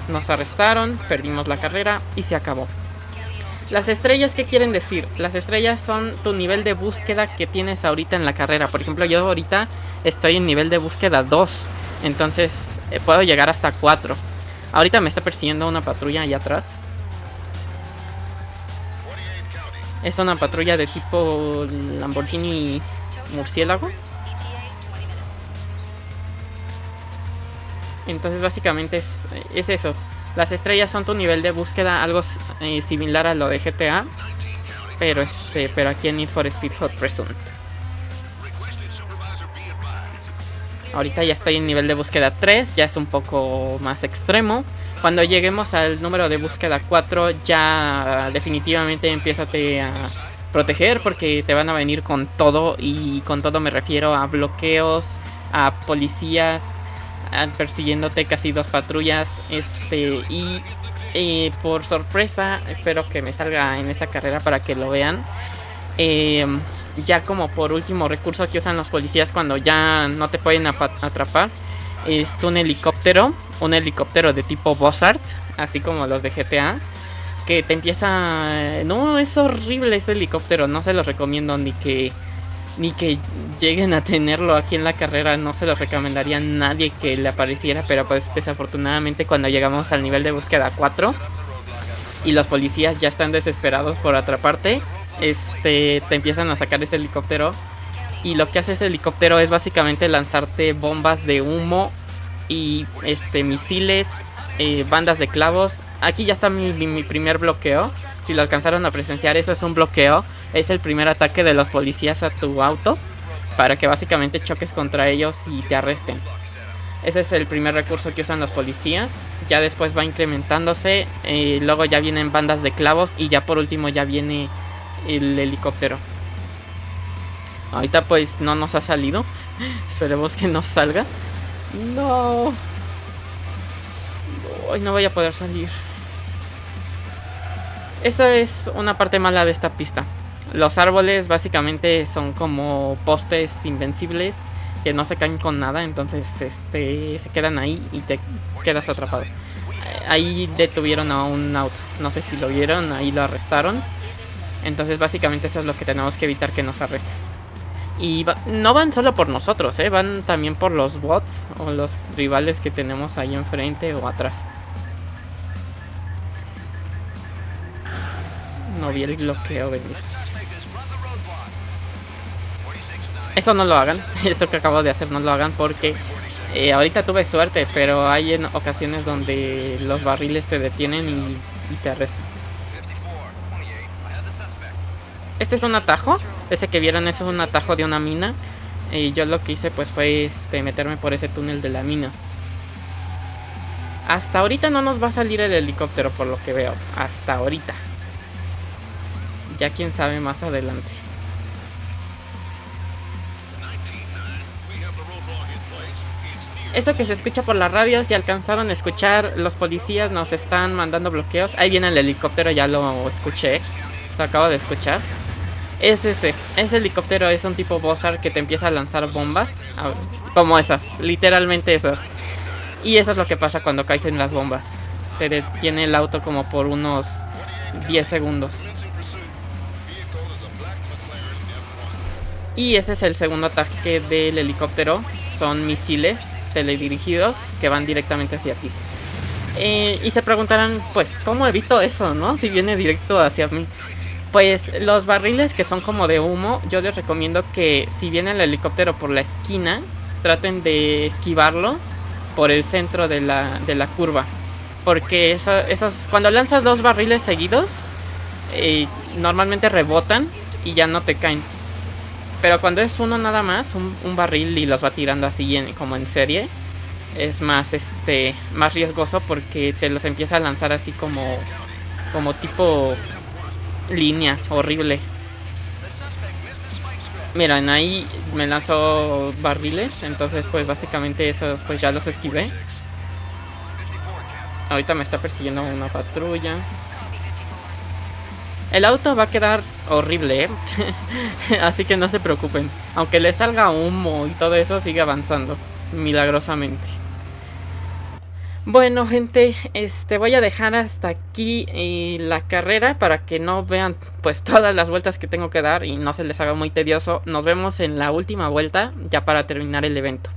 nos arrestaron, perdimos la carrera y se acabó. Las estrellas, ¿qué quieren decir? Las estrellas son tu nivel de búsqueda que tienes ahorita en la carrera. Por ejemplo, yo ahorita estoy en nivel de búsqueda 2, entonces puedo llegar hasta 4. Ahorita me está persiguiendo una patrulla allá atrás. Es una patrulla de tipo Lamborghini murciélago. Entonces básicamente es eso. Las estrellas son tu nivel de búsqueda, algo similar a lo de GTA, pero aquí en Need for Speed Hot Pursuit. Ahorita ya estoy en nivel de búsqueda 3, ya es un poco más extremo. Cuando lleguemos al número de búsqueda 4 ya definitivamente empiézate a proteger, porque te van a venir con todo, y con todo me refiero a bloqueos, a policías persiguiéndote, casi 2 patrullas, y por sorpresa, espero que me salga en esta carrera para que lo vean. Ya como por último recurso que usan los policías cuando ya no te pueden atrapar, es un helicóptero de tipo Buzzard, así como los de GTA, que te empieza... No, es horrible ese helicóptero, no se los recomiendo ni que lleguen a tenerlo aquí en la carrera, no se los recomendaría a nadie que le apareciera, pero pues desafortunadamente cuando llegamos al nivel de búsqueda 4 y los policías ya están desesperados por atraparte, te empiezan a sacar ese helicóptero, y lo que hace ese helicóptero es básicamente lanzarte bombas de humo y misiles, bandas de clavos. Aquí ya está mi primer bloqueo. Si lo alcanzaron a presenciar, eso es un bloqueo. Es el primer ataque de los policías a tu auto, para que básicamente choques contra ellos y te arresten. Ese es el primer recurso que usan los policías. Ya después va incrementándose, luego ya vienen bandas de clavos, y ya por último ya viene el helicóptero. Ahorita pues no nos ha salido. Esperemos que nos salga. No. Hoy no voy a poder salir. Esa es una parte mala de esta pista. Los árboles básicamente son como postes invencibles que no se caen con nada, entonces se quedan ahí y te quedas atrapado. Ahí detuvieron a un auto, no sé si lo vieron, ahí lo arrestaron. Entonces básicamente eso es lo que tenemos que evitar, que nos arresten. Y no van solo por nosotros, van también por los bots o los rivales que tenemos ahí enfrente o atrás. No vi el bloqueo venir. Eso no lo hagan, eso que acabo de hacer no lo hagan, porque ahorita tuve suerte, pero hay en ocasiones donde los barriles te detienen y te arrestan. Este es un atajo, ese que vieron, eso es un atajo de una mina. Y yo lo que hice pues fue meterme por ese túnel de la mina. Hasta ahorita no nos va a salir el helicóptero, por lo que veo. Hasta ahorita. Ya quién sabe más adelante. Eso que se escucha por la radio, si alcanzaron a escuchar, los policías nos están mandando bloqueos. Ahí viene el helicóptero, ya lo escuché. Lo acabo de escuchar. Es ese helicóptero es un tipo Buzzard que te empieza a lanzar bombas. Como esas, literalmente esas. Y eso es lo que pasa cuando caes en las bombas. Te detiene el auto como por unos 10 segundos. Y ese es el segundo ataque del helicóptero. Son misiles teledirigidos que van directamente hacia ti. Y se preguntarán, pues, ¿cómo evito eso, no? Si viene directo hacia mí. Pues los barriles que son como de humo, yo les recomiendo que si viene el helicóptero por la esquina, traten de esquivarlo por el centro de la curva. Porque esos cuando lanzas dos barriles seguidos, normalmente rebotan y ya no te caen. Pero cuando es uno nada más, un barril, y los va tirando así como en serie, es más más riesgoso, porque te los empieza a lanzar así como tipo línea horrible. Miren, ahí me lanzó barriles, entonces pues básicamente esos pues ya los esquivé. Ahorita me está persiguiendo una patrulla. El auto va a quedar horrible, así que no se preocupen. Aunque le salga humo y todo eso, sigue avanzando milagrosamente. Bueno, gente, voy a dejar hasta aquí la carrera para que no vean pues todas las vueltas que tengo que dar y no se les haga muy tedioso. Nos vemos en la última vuelta ya para terminar el evento.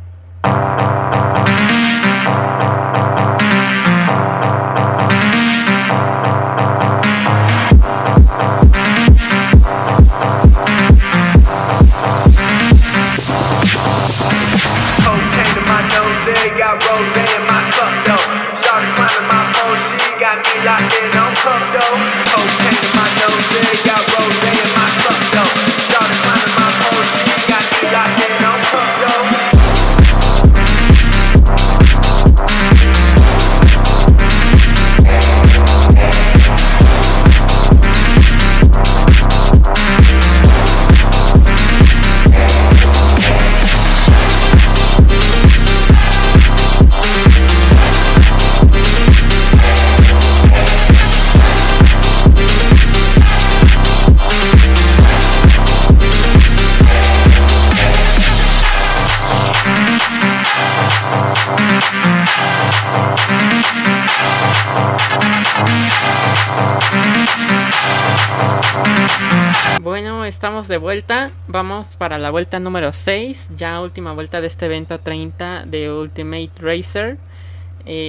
estamos de vuelta. Vamos para la vuelta número 6. Ya última vuelta de este evento 30 de Ultimate Racer.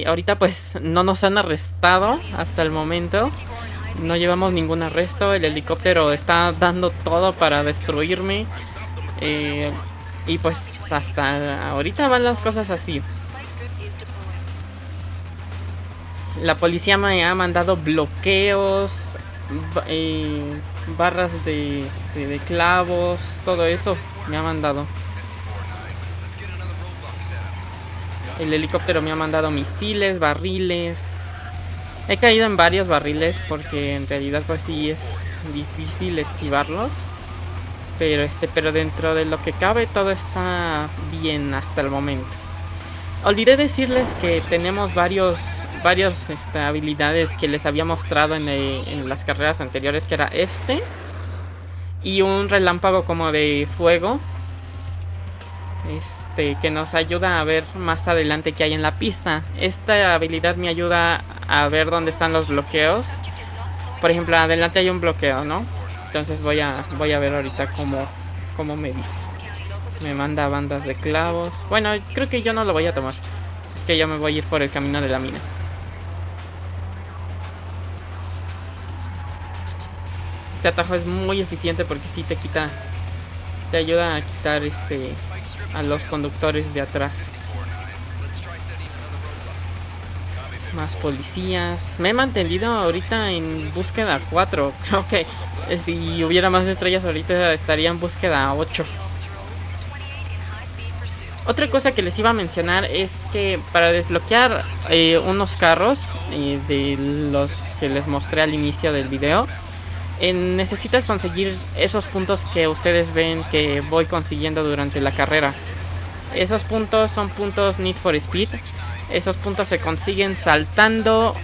Ahorita pues no nos han arrestado hasta el momento. No llevamos ningún arresto. El helicóptero está dando todo para destruirme. Y pues hasta ahorita van las cosas así. La policía me ha mandado bloqueos, barras de clavos, todo eso me ha mandado. El helicóptero me ha mandado misiles, barriles. He caído en varios barriles porque en realidad pues sí es difícil esquivarlos. Pero dentro de lo que cabe todo está bien hasta el momento. Olvidé decirles que tenemos varias habilidades que les había mostrado en las carreras anteriores, que era y un relámpago como de fuego, que nos ayuda a ver más adelante qué hay en la pista. Esta habilidad me ayuda a ver dónde están los bloqueos. Por ejemplo, adelante hay un bloqueo, ¿no? Entonces voy a ver ahorita cómo me dice. Me manda bandas de clavos. Bueno, creo que yo no lo voy a tomar. Es que yo me voy a ir por el camino de la mina. Este atajo es muy eficiente porque sí te ayuda a quitar a los conductores de atrás. Más policías. Me he mantenido ahorita en búsqueda 4. Creo que si hubiera más estrellas ahorita estaría en búsqueda 8. Otra cosa que les iba a mencionar es que para desbloquear unos carros de los que les mostré al inicio del video, necesitas conseguir esos puntos que ustedes ven que voy consiguiendo durante la carrera. Esos puntos son puntos Need for Speed. Esos puntos se consiguen saltando,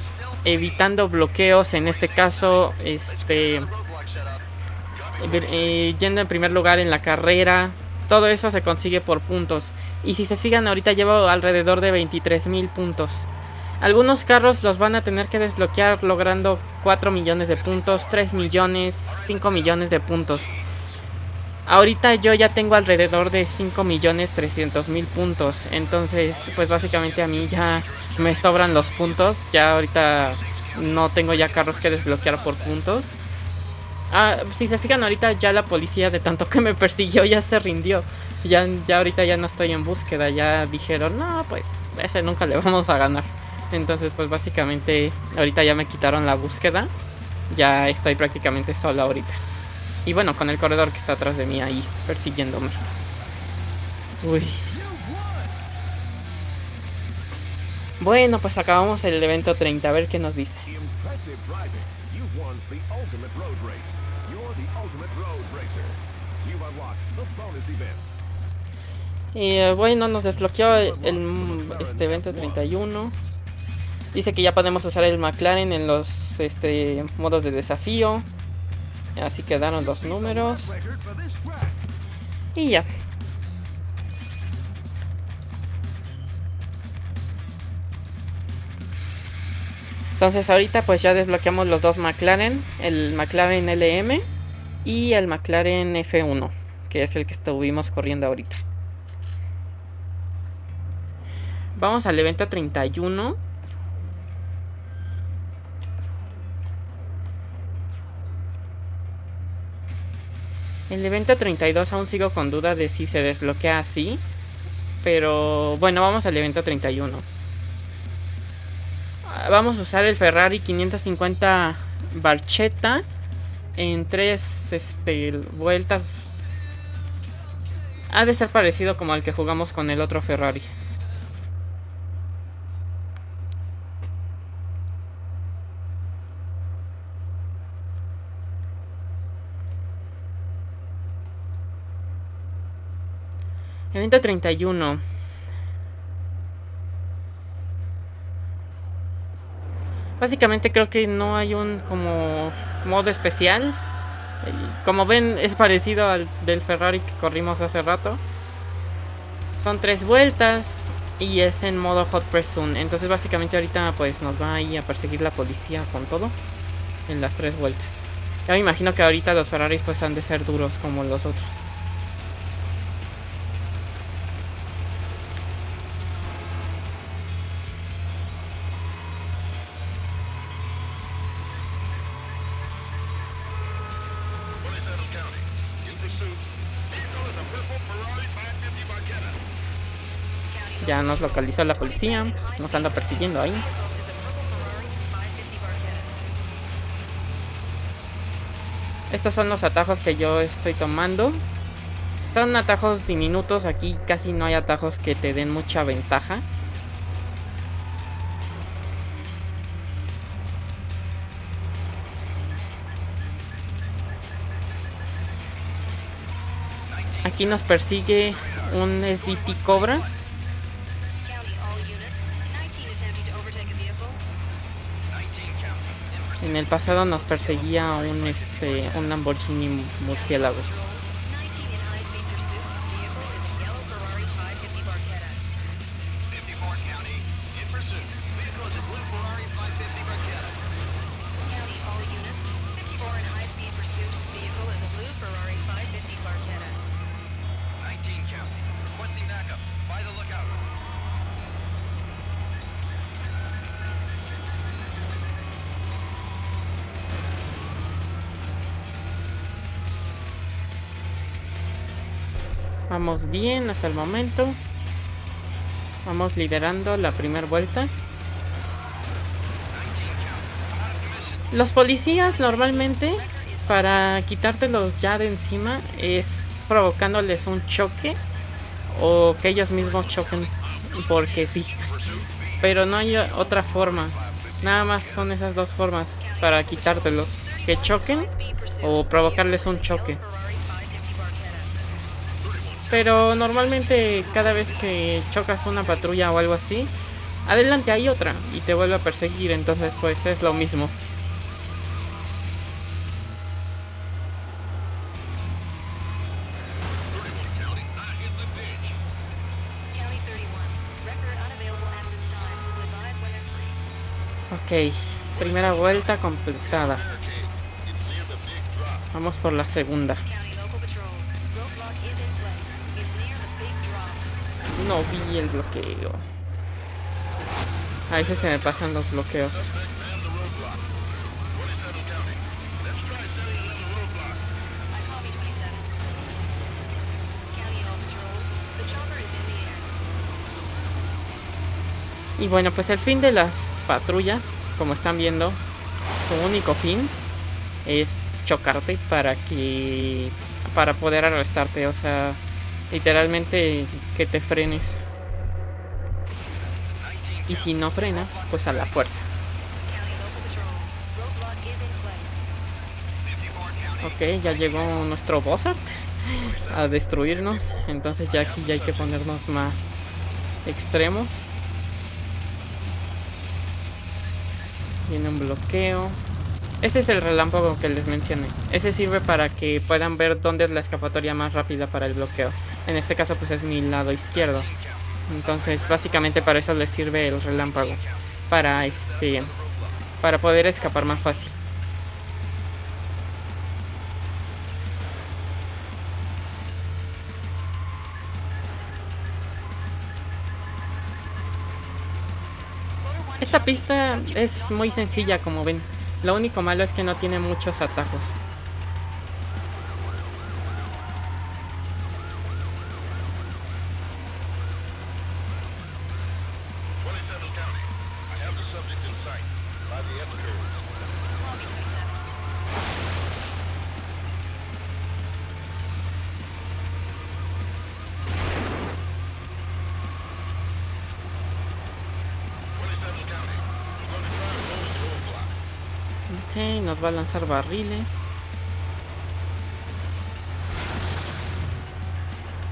evitando bloqueos, en este caso yendo en primer lugar en la carrera. Todo eso se consigue por puntos. Y si se fijan, ahorita llevo alrededor de 23,000 puntos. Algunos carros los van a tener que desbloquear logrando 4 millones de puntos, 3 millones, 5 millones de puntos. Ahorita yo ya tengo alrededor de 5.300.000 puntos. Entonces pues básicamente a mí ya me sobran los puntos. Ya ahorita no tengo ya carros que desbloquear por puntos. Si se fijan, ahorita ya la policía, de tanto que me persiguió, ya se rindió. Ya ahorita ya no estoy en búsqueda. Ya dijeron, no, pues ese nunca le vamos a ganar. Entonces pues básicamente ahorita ya me quitaron la búsqueda. Ya estoy prácticamente solo ahorita. Y bueno, con el corredor que está atrás de mí ahí persiguiéndome. Uy. Bueno, pues acabamos el evento 30. A ver qué nos dice. Bueno, nos desbloqueó este evento 31. Dice que ya podemos usar el McLaren en los modos de desafío. Así quedaron los números. Y ya. Entonces ahorita pues ya desbloqueamos los dos McLaren. El McLaren LM y el McLaren F1, que es el que estuvimos corriendo ahorita. Vamos al evento 31. El evento 32 aún sigo con duda de si se desbloquea así. Pero bueno, vamos al evento 31. Vamos a usar el Ferrari 550 Barchetta en 3 vueltas. Ha de ser parecido como al que jugamos con el otro Ferrari. Evento 31. Básicamente creo que no hay un como modo especial. Como ven, es parecido al del Ferrari que corrimos hace rato. Son 3 vueltas y es en modo Hot Pursuit. Entonces básicamente ahorita pues nos va ahí a perseguir la policía con todo en las 3 vueltas. Yo me imagino que ahorita los Ferraris pues han de ser duros como los otros. Ya nos localizó la policía, nos anda persiguiendo ahí. Estos son los atajos que yo estoy tomando. Son atajos diminutos, aquí casi no hay atajos que te den mucha ventaja. Aquí nos persigue un SVT Cobra. En el pasado nos perseguía un Lamborghini murciélago. Vamos bien hasta el momento. Vamos liderando la primera vuelta. Los policías normalmente, para quitártelos ya de encima, es provocándoles un choque o que ellos mismos choquen porque sí. Pero no hay otra forma. Nada más son esas dos formas para quitártelos: que choquen o provocarles un choque. Pero normalmente cada vez que chocas una patrulla o algo así, adelante hay otra y te vuelve a perseguir, entonces pues es lo mismo. Ok, primera vuelta completada. Vamos por la segunda. No vi el bloqueo. A veces se me pasan los bloqueos. Y bueno, pues el fin de las patrullas, como están viendo, su único fin es chocarte para poder arrestarte, o sea, literalmente que te frenes. Y si no frenas, pues a la fuerza. Ok, ya llegó nuestro Bossart a destruirnos. Entonces ya aquí ya hay que ponernos más extremos. Tiene un bloqueo. Este es el relámpago que les mencioné. Ese sirve para que puedan ver dónde es la escapatoria más rápida para el bloqueo. En este caso pues es mi lado izquierdo. Entonces básicamente para eso les sirve el relámpago. Para poder escapar más fácil. Esta pista es muy sencilla, como ven. Lo único malo es que no tiene muchos atajos. Ok, nos va a lanzar barriles.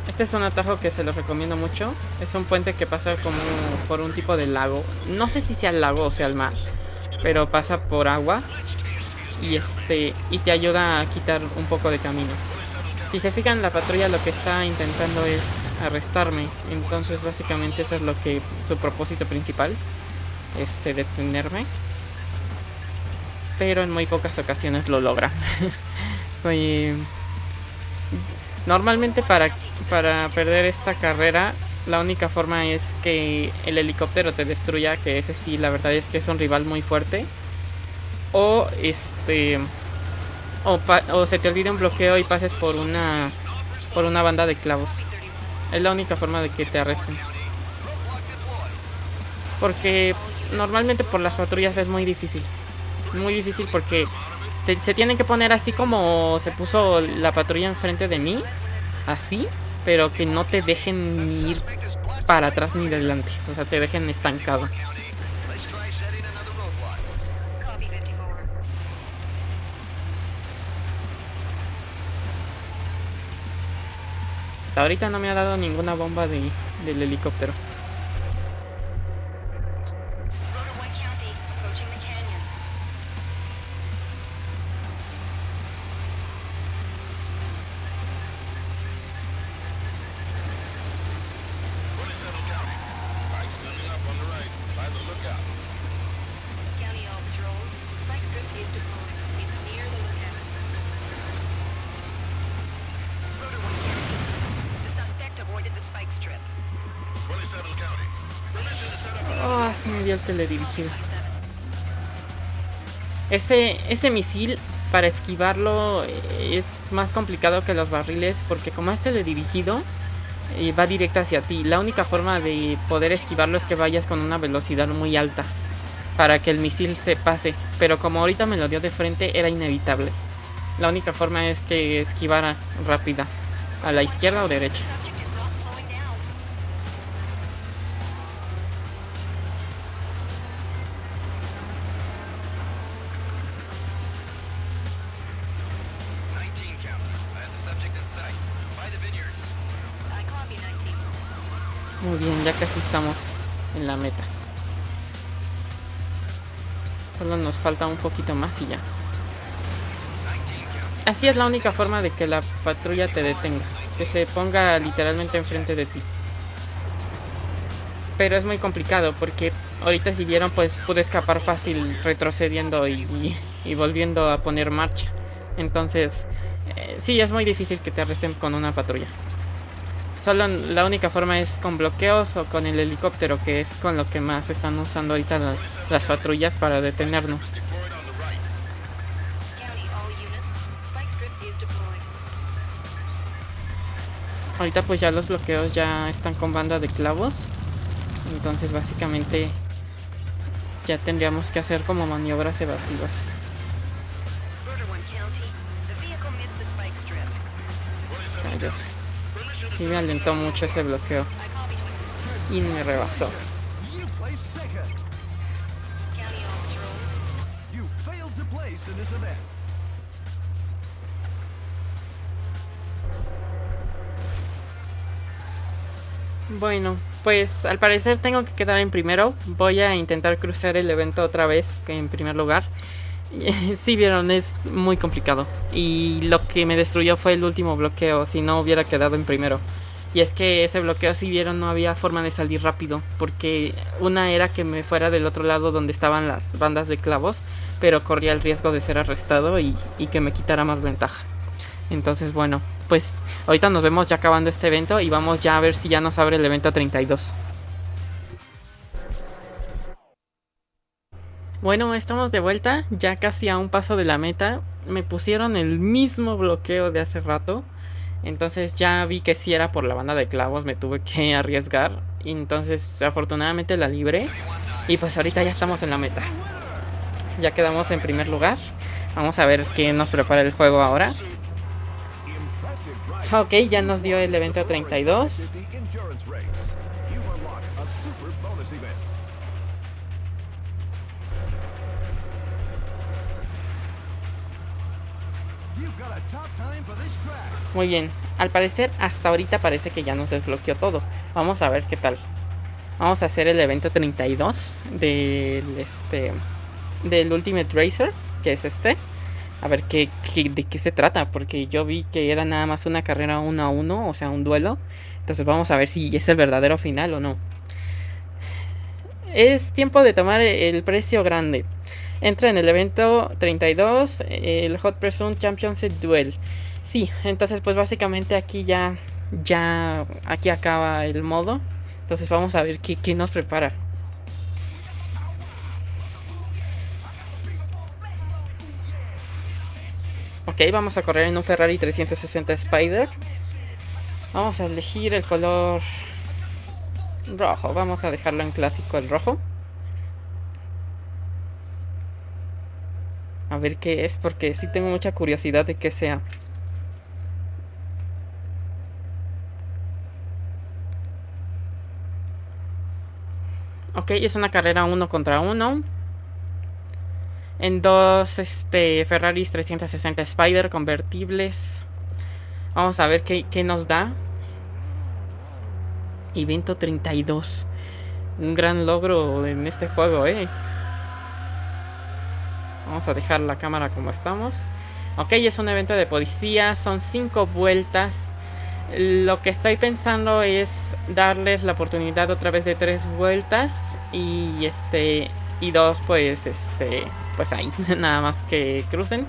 Este es un atajo que se los recomiendo mucho. Es un puente que pasa como por un tipo de lago. No sé si sea el lago o sea el mar, pero pasa por agua. Y te ayuda a quitar un poco de camino. Si se fijan, la patrulla lo que está intentando es arrestarme. Entonces básicamente eso es lo que su propósito principal. Detenerme. pero en muy pocas ocasiones lo logra. Y normalmente para perder esta carrera la única forma es que el helicóptero te destruya, que ese sí la verdad es que es un rival muy fuerte, o o se te olvide un bloqueo y pases por una banda de clavos. Es la única forma de que te arresten, porque normalmente por las patrullas es muy difícil porque se tienen que poner así como se puso la patrulla enfrente de mí, así, pero que no te dejen ni ir para atrás ni adelante, o sea, te dejen estancado. Copy 54. Hasta ahorita no me ha dado ninguna bomba del helicóptero. Rotor White County, approaching the canyon. County All Patrol, Spike Strip is deployed. It's near the lookout. Rotor White County, the suspect avoided the Spike Strip. Oh, se me dio el teledirigido. Ese misil, para esquivarlo es más complicado que los barriles, porque como es teledirigido, va directo hacia ti. La única forma de poder esquivarlo es que vayas con una velocidad muy alta para que el misil se pase, pero como ahorita me lo dio de frente, era inevitable. La única forma es que esquivara rápida, a la izquierda o derecha. Subject is not slowing down. I copy 19. Muy bien, ya casi estamos en la meta. Solo nos falta un poquito más y ya. Así es la única forma de que la patrulla te detenga, que se ponga literalmente enfrente de ti. Pero es muy complicado porque ahorita, si vieron, pues pude escapar fácil retrocediendo y volviendo a poner marcha. Entonces, sí, es muy difícil que te arresten con una patrulla. Solo la única forma es con bloqueos o con el helicóptero, que es con lo que más están usando ahorita las patrullas para detenernos. County, all units. Spike Strip is deployed. Ahorita pues ya los bloqueos ya están con banda de clavos. Entonces básicamente ya tendríamos que hacer como maniobras evasivas. Rotor One County, the vehicle missed the Spike Strip. Ay, Dios. Sí me alentó mucho ese bloqueo I copy 20. y me rebasó. You placed second. County All Patrol. You failed to place in this event. Bueno, pues al parecer tengo que quedar en primero. Voy a intentar cruzar el evento otra vez en primer lugar. Sí, vieron, es muy complicado. Y lo que me destruyó fue el último bloqueo, si no hubiera quedado en primero. Y es que ese bloqueo, si vieron, no había forma de salir rápido, porque una era que me fuera del otro lado donde estaban las bandas de clavos, pero corría el riesgo de ser arrestado y que me quitara más ventaja. Entonces, bueno, pues ahorita nos vemos ya acabando este evento y vamos ya a ver si ya nos abre el evento 32. Bueno, estamos de vuelta, ya casi a un paso de la meta. Me pusieron el mismo bloqueo de hace rato. Entonces ya vi que si era por la banda de clavos, me tuve que arriesgar. Y entonces afortunadamente la libré. Y pues ahorita ya estamos en la meta. Ya quedamos en primer lugar. Vamos a ver qué nos prepara el juego ahora. Impressive drive. Ok, ya nos dio el evento 32. 50 endurance race. You unlock a super bonus event. You've got a top time for this track. Muy bien, al parecer hasta ahorita parece que ya nos desbloqueó todo. Vamos a ver qué tal. Vamos a hacer el evento 32 del Ultimate Racer, que es este. A ver de qué se trata, porque yo vi que era nada más una carrera 1-1, o sea, un duelo. Entonces vamos a ver si es el verdadero final o no. Es tiempo de tomar el precio grande. entra en el evento 32, el Hot Pursuit Championship Duel. Sí, entonces pues básicamente aquí ya aquí acaba el modo. Entonces vamos a ver qué nos prepara. Ok, vamos a correr en un Ferrari 360 Spider. Vamos a elegir el color rojo. Vamos a dejarlo en clásico el rojo. A ver qué es, porque sí tengo mucha curiosidad de qué sea. Ok, es una carrera 1 contra 1. En dos Ferraris 360 Spider convertibles. Vamos a ver qué nos da. Evento 32. Un gran logro en este juego, Vamos a dejar la cámara como estamos. Ok, es un evento de policía. Son 5 vueltas. Lo que estoy pensando es darles la oportunidad otra vez de 3 vueltas. Y y 2 pues pues ahí, nada más que crucen.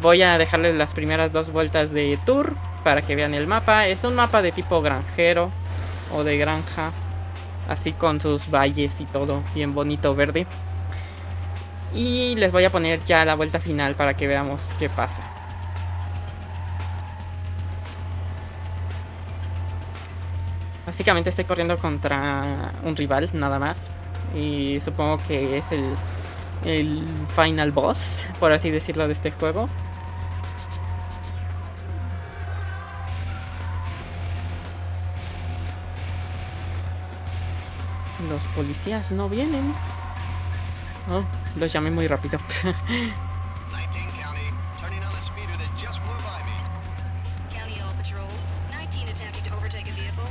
Voy a dejarles las primeras 2 vueltas de tour para que vean el mapa. Es un mapa de tipo granjero o de granja, así con sus valles y todo bien bonito verde. Y les voy a poner ya la vuelta final para que veamos qué pasa. Básicamente estoy corriendo contra un rival, nada más. Y supongo que es el final boss, por así decirlo, de este juego. Los policías no vienen. Oh, los llamé muy rápido. 19 County, turning on a speeder that just flew by me. County All Patrol, 19 attempting to overtake a vehicle.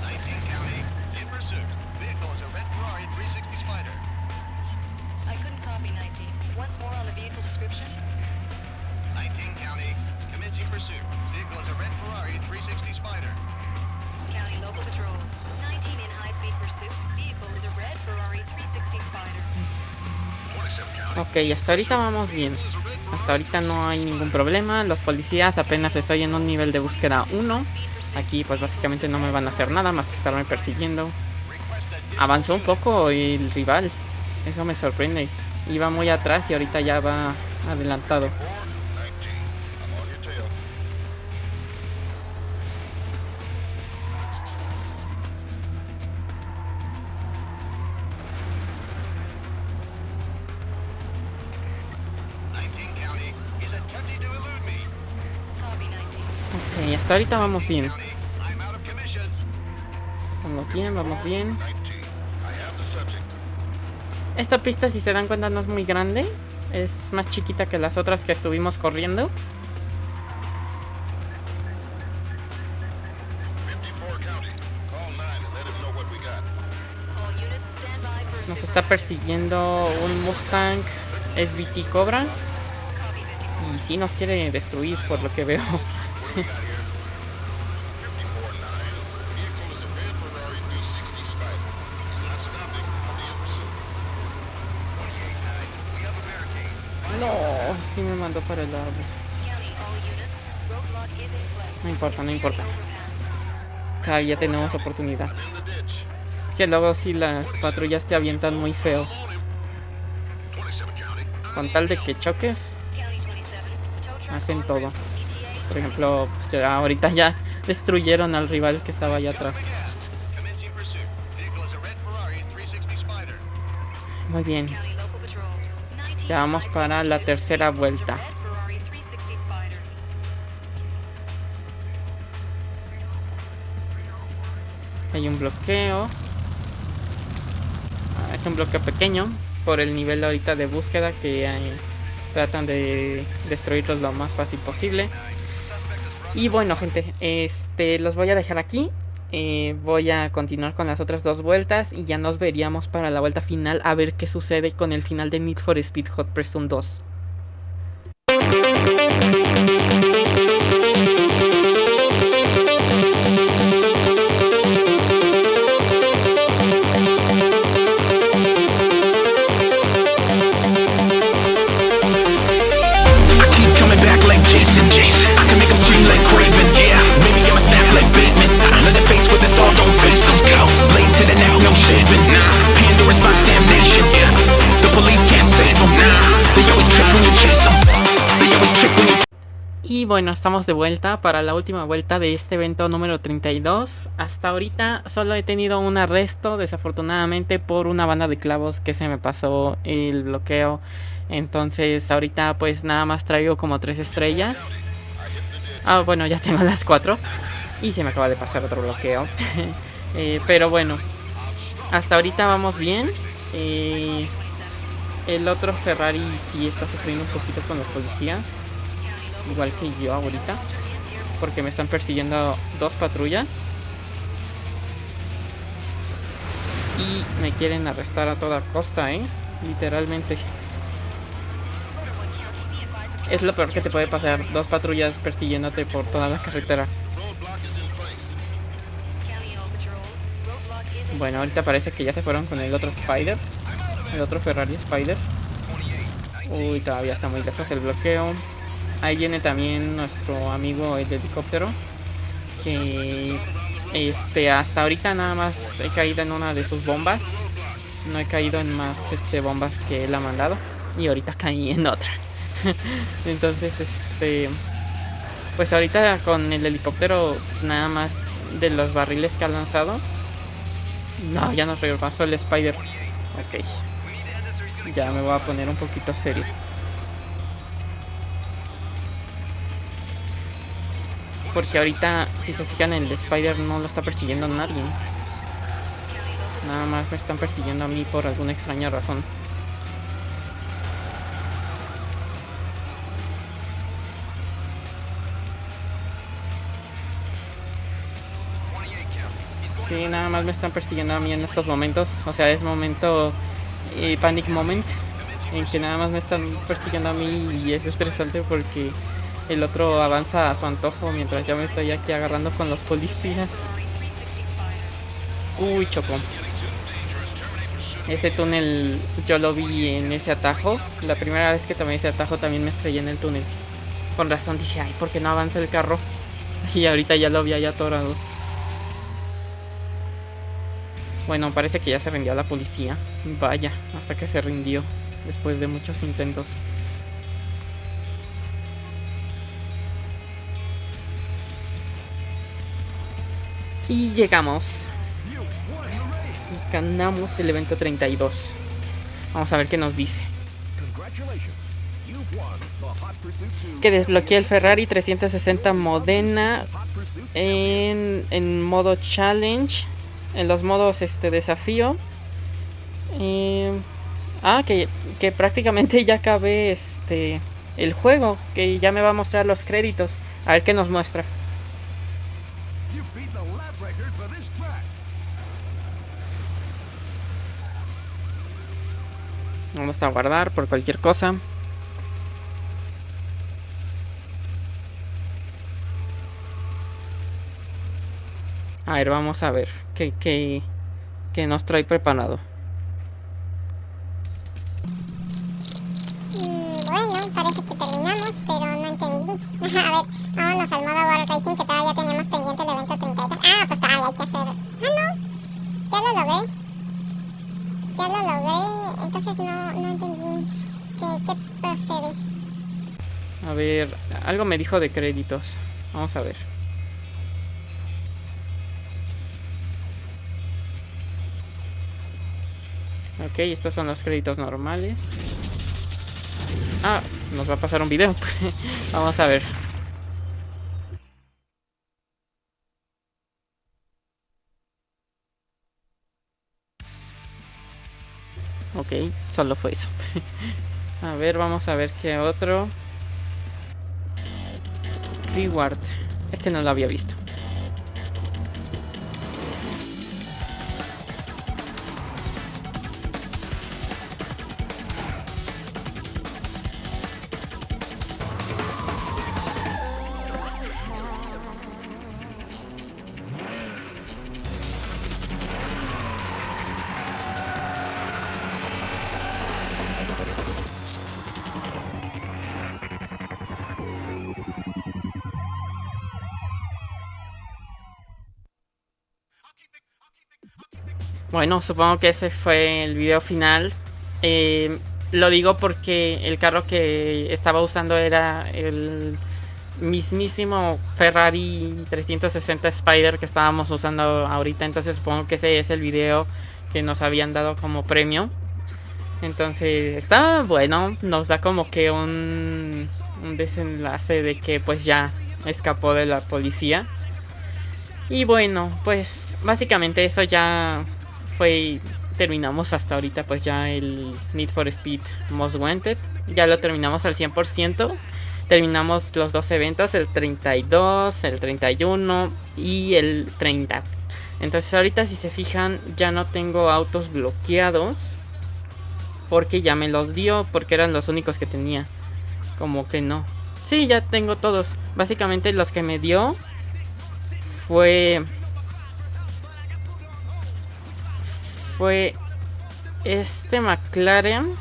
19 County, in pursuit. Vehicle is a red Ferrari 360 Spider. I couldn't copy 19. Once more on the vehicle description. 19 County, commencing pursuit. Vehicle is a red Ferrari 360 Spider. County Local Patrol, 19 in high-speed pursuit. Vehicle is a red Ferrari 360 Spider. 27 County. Ok, hasta ahorita vamos bien. Hasta ahorita no hay ningún problema. Los policías apenas estoy en un nivel de búsqueda 1. Aquí pues básicamente no me van a hacer nada más que estarme persiguiendo. Avanzó un poco el rival. Eso me sorprende. Iba muy atrás y ahorita ya va adelantado. 19, I'm on your tail. County is attempting to elude me. Copy 19. Ok, hasta ahorita vamos bien. County, I'm out of commission. Vamos bien, vamos bien. 19, I have the subject. Esta pista, si se dan cuenta, no es muy grande. Es más chiquita que las otras que estuvimos corriendo. 54 County, call 9 and let him know what we got. All units stand by for Nos está persiguiendo un Mustang SVT Cobra. copy 54. Y sí nos quiere destruir por lo que veo. What do we got here? 54-9. Vehicle is a red Ferrari 360 Spider. Not stopping. The in pursuit. 28-9. We have a barricade. No, sí me mandó para el árbol. County, all units, roadblock is in play. No importa, no importa. Overpass. Todavía tenemos oportunidad. In the ditch. Es que luego sí las patrullas te avientan muy feo. On him. 27 County. Con tal de que choques, County 27, tow truck hacen on todo. route. ETA. Por ejemplo, pues ya ahorita ya destruyeron al rival que estaba allá atrás. Commencing pursuit. Vehicle is a red Ferrari 360 Spider. Muy bien. County Local Patrol, 19 Ya vamos para la tercera vuelta. red Ferrari 360 Spider. Hay un bloqueo. Es un bloqueo pequeño por el nivel ahorita de búsqueda que tratan de destruirlos lo más fácil posible. Y bueno, gente, los voy a dejar aquí. Voy a continuar con las otras 2 vueltas y ya nos veríamos para la vuelta final a ver qué sucede con el final de Need for Speed Hot Pursuit 2. Y bueno, estamos de vuelta para la última vuelta de este evento número 32. Hasta ahorita solo he tenido un arresto, desafortunadamente, por una banda de clavos que se me pasó el bloqueo. Entonces ahorita pues nada más traigo como 3 estrellas. Ah, bueno, ya tengo las 4. Y se me acaba de pasar otro bloqueo. Pero bueno, hasta ahorita vamos bien. El otro Ferrari sí está sufriendo un poquito con los policías, igual que yo ahorita, porque me están persiguiendo 2 patrullas y me quieren arrestar a toda costa, literalmente. Es lo peor que te puede pasar, 2 patrullas persiguiéndote por toda la carretera. Bueno, ahorita parece que ya se fueron con el otro Spider, el otro Ferrari Spider. Uy, todavía está muy lejos el bloqueo. Ahí viene también nuestro amigo el helicóptero, que hasta ahorita nada más he caído en una de sus bombas. No he caído en más bombas que él ha mandado. Y ahorita caí en otra. Entonces pues ahorita con el helicóptero nada más de los barriles que ha lanzado. No, ya nos rebasó el Spider. Ok, ya me voy a poner un poquito serio. Porque ahorita, si se fijan, el Spider no lo está persiguiendo a nadie. Nada más me están persiguiendo a mí por alguna extraña razón. Sí, nada más me están persiguiendo a mí en estos momentos. O sea, es momento panic moment, en que nada más me están persiguiendo a mí y es estresante porque el otro avanza a su antojo mientras yo me estoy aquí agarrando con los policías. Uy, chocó. Ese túnel yo lo vi en ese atajo. La primera vez que tomé ese atajo también me estrellé en el túnel. Con razón dije, ay, ¿por qué no avanza el carro? Y ahorita ya lo vi ahí atorado. Bueno, parece que ya se rindió la policía. Vaya, hasta que se rindió, después de muchos intentos. Y llegamos. Y ganamos el evento 32. Vamos a ver qué nos dice. Que desbloquea el Ferrari 360 Modena en modo challenge. En los modos desafío. Que prácticamente ya acabé el juego. Que ya me va a mostrar los créditos. A ver qué nos muestra. Vamos a guardar por cualquier cosa. A ver, vamos a ver qué nos trae preparado. Bueno, parece que terminamos, pero no entendí. A ver, vámonos al modo World Racing, que todavía teníamos pendiente el evento 32. Ah, pues todavía hay que hacer... Ah, no, ya lo logré. Ya lo logré, entonces no entendí qué procede. A ver, algo me dijo de créditos. Vamos a ver. Ok, estos son los créditos normales. Ah, nos va a pasar un video. Vamos a ver. Ok, solo fue eso. A ver, vamos a ver qué otro. Reward. Este no lo había visto. Bueno, supongo que ese fue el video final. Lo digo porque el carro que estaba usando era el mismísimo Ferrari 360 Spider que estábamos usando ahorita. Entonces supongo que ese es el video que nos habían dado como premio. Entonces está bueno, nos da como que un desenlace de que pues ya escapó de la policía. Y bueno, pues básicamente eso ya fue. Terminamos hasta ahorita pues ya el Need for Speed Most Wanted. Ya lo terminamos al 100%. Terminamos los dos eventos, el 32, el 31 y el 30. Entonces ahorita si se fijan ya no tengo autos bloqueados, porque ya me los dio, porque eran los únicos que tenía. Como que no. Sí, ya tengo todos. Básicamente los que me dio fue este McLaren.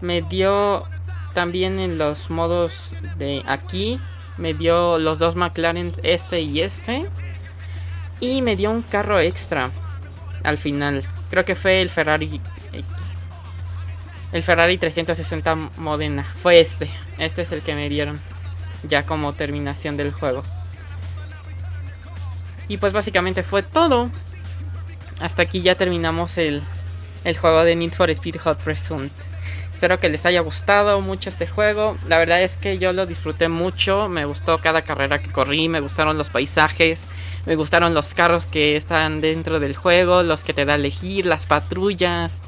Me dio también en los modos de aquí. Me dio los dos McLaren, este y este. Y me dio un carro extra al final. Creo que fue el Ferrari 360 Modena. Fue este. Este es el que me dieron ya como terminación del juego. Y pues básicamente fue todo. Hasta aquí ya terminamos el juego de Need for Speed Hot Pursuit. Espero que les haya gustado mucho este juego. La verdad es que yo lo disfruté mucho. Me gustó cada carrera que corrí. Me gustaron los paisajes. Me gustaron los carros que están dentro del juego. Los que te da a elegir. Las patrullas.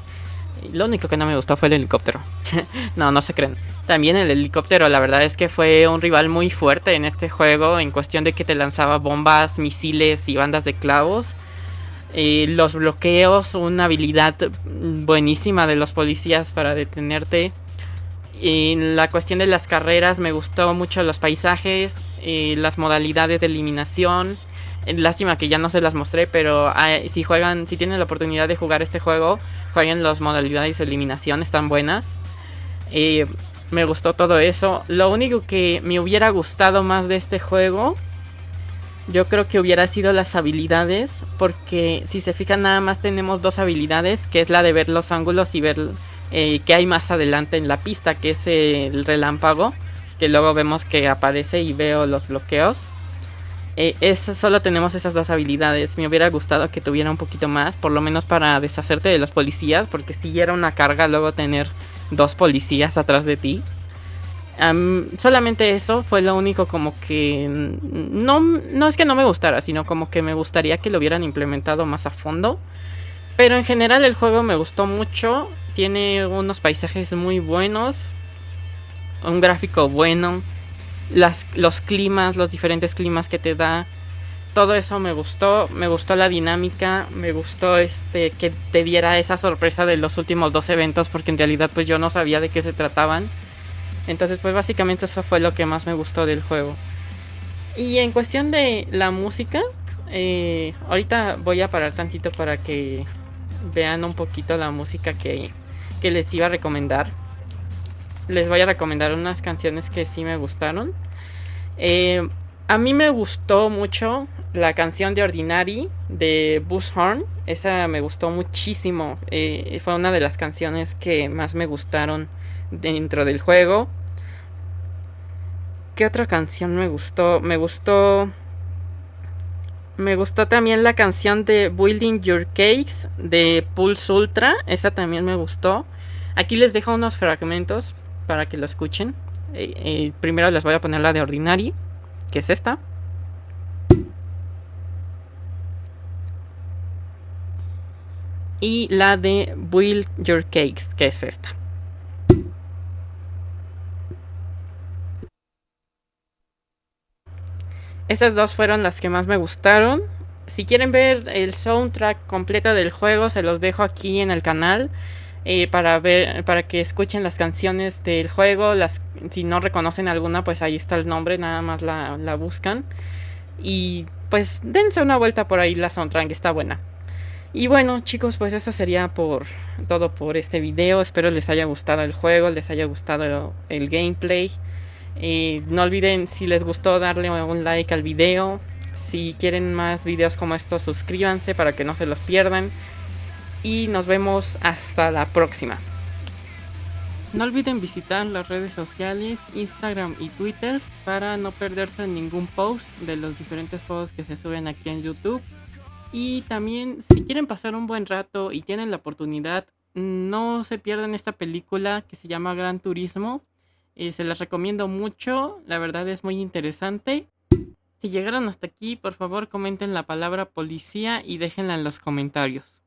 Lo único que no me gustó fue el helicóptero. No se creen. También el helicóptero, la verdad es que fue un rival muy fuerte en este juego. En cuestión de que te lanzaba bombas, misiles y bandas de clavos. Los bloqueos, una habilidad buenísima de los policías para detenerte. En la cuestión de las carreras me gustó mucho los paisajes, las modalidades de eliminación. Lástima que ya no se las mostré, pero si tienen la oportunidad de jugar este juego, jueguen las modalidades de eliminación, están buenas. Me gustó todo eso. Lo único que me hubiera gustado más de este juego, yo creo que hubiera sido las habilidades, porque si se fijan nada más tenemos dos habilidades, que es la de ver los ángulos y ver qué hay más adelante en la pista, que es el relámpago, que luego vemos que aparece y veo los bloqueos. Solo tenemos esas dos habilidades. Me hubiera gustado que tuviera un poquito más, por lo menos para deshacerte de los policías, porque si era una carga luego tener dos policías atrás de ti. Solamente eso fue lo único como que no es que no me gustara, sino como que me gustaría que lo hubieran implementado más a fondo. Pero en general el juego me gustó mucho. Tiene unos paisajes muy buenos, un gráfico bueno, los climas, los diferentes climas que te da. Todo eso me gustó la dinámica, me gustó que te diera esa sorpresa de los últimos dos eventos, porque en realidad pues yo no sabía de qué se trataban. Entonces pues básicamente eso fue lo que más me gustó del juego. Y en cuestión de la música, ahorita voy a parar tantito para que vean un poquito la música que les iba a recomendar. Les voy a recomendar unas canciones que sí me gustaron. A mí me gustó mucho la canción de Ordinary de Buzzhorn. Esa me gustó muchísimo. Fue una de las canciones que más me gustaron dentro del juego. ¿Qué otra canción me gustó? Me gustó también la canción de Building Your Cakes de Pulse Ultra. Esa también me gustó. Aquí les dejo unos fragmentos para que lo escuchen. Primero les voy a poner la de Ordinary, que es esta. Y la de Build Your Cakes, que es esta. Esas dos fueron las que más me gustaron. Si quieren ver el soundtrack completo del juego, se los dejo aquí en el canal. Para que escuchen las canciones del juego. Si no reconocen alguna, pues ahí está el nombre, nada más la buscan. Y pues dense una vuelta por ahí, la soundtrack está buena. Y bueno chicos, pues eso sería todo por este video. Espero les haya gustado el juego, les haya gustado el gameplay. No olviden, si les gustó, darle un like al video. Si quieren más videos como estos, suscríbanse para que no se los pierdan. Y nos vemos hasta la próxima. No olviden visitar las redes sociales, Instagram y Twitter para no perderse ningún post de los diferentes juegos que se suben aquí en YouTube. Y también, si quieren pasar un buen rato y tienen la oportunidad, no se pierdan esta película que se llama Gran Turismo. Se las recomiendo mucho, la verdad es muy interesante. Si llegaron hasta aquí, por favor comenten la palabra policía y déjenla en los comentarios.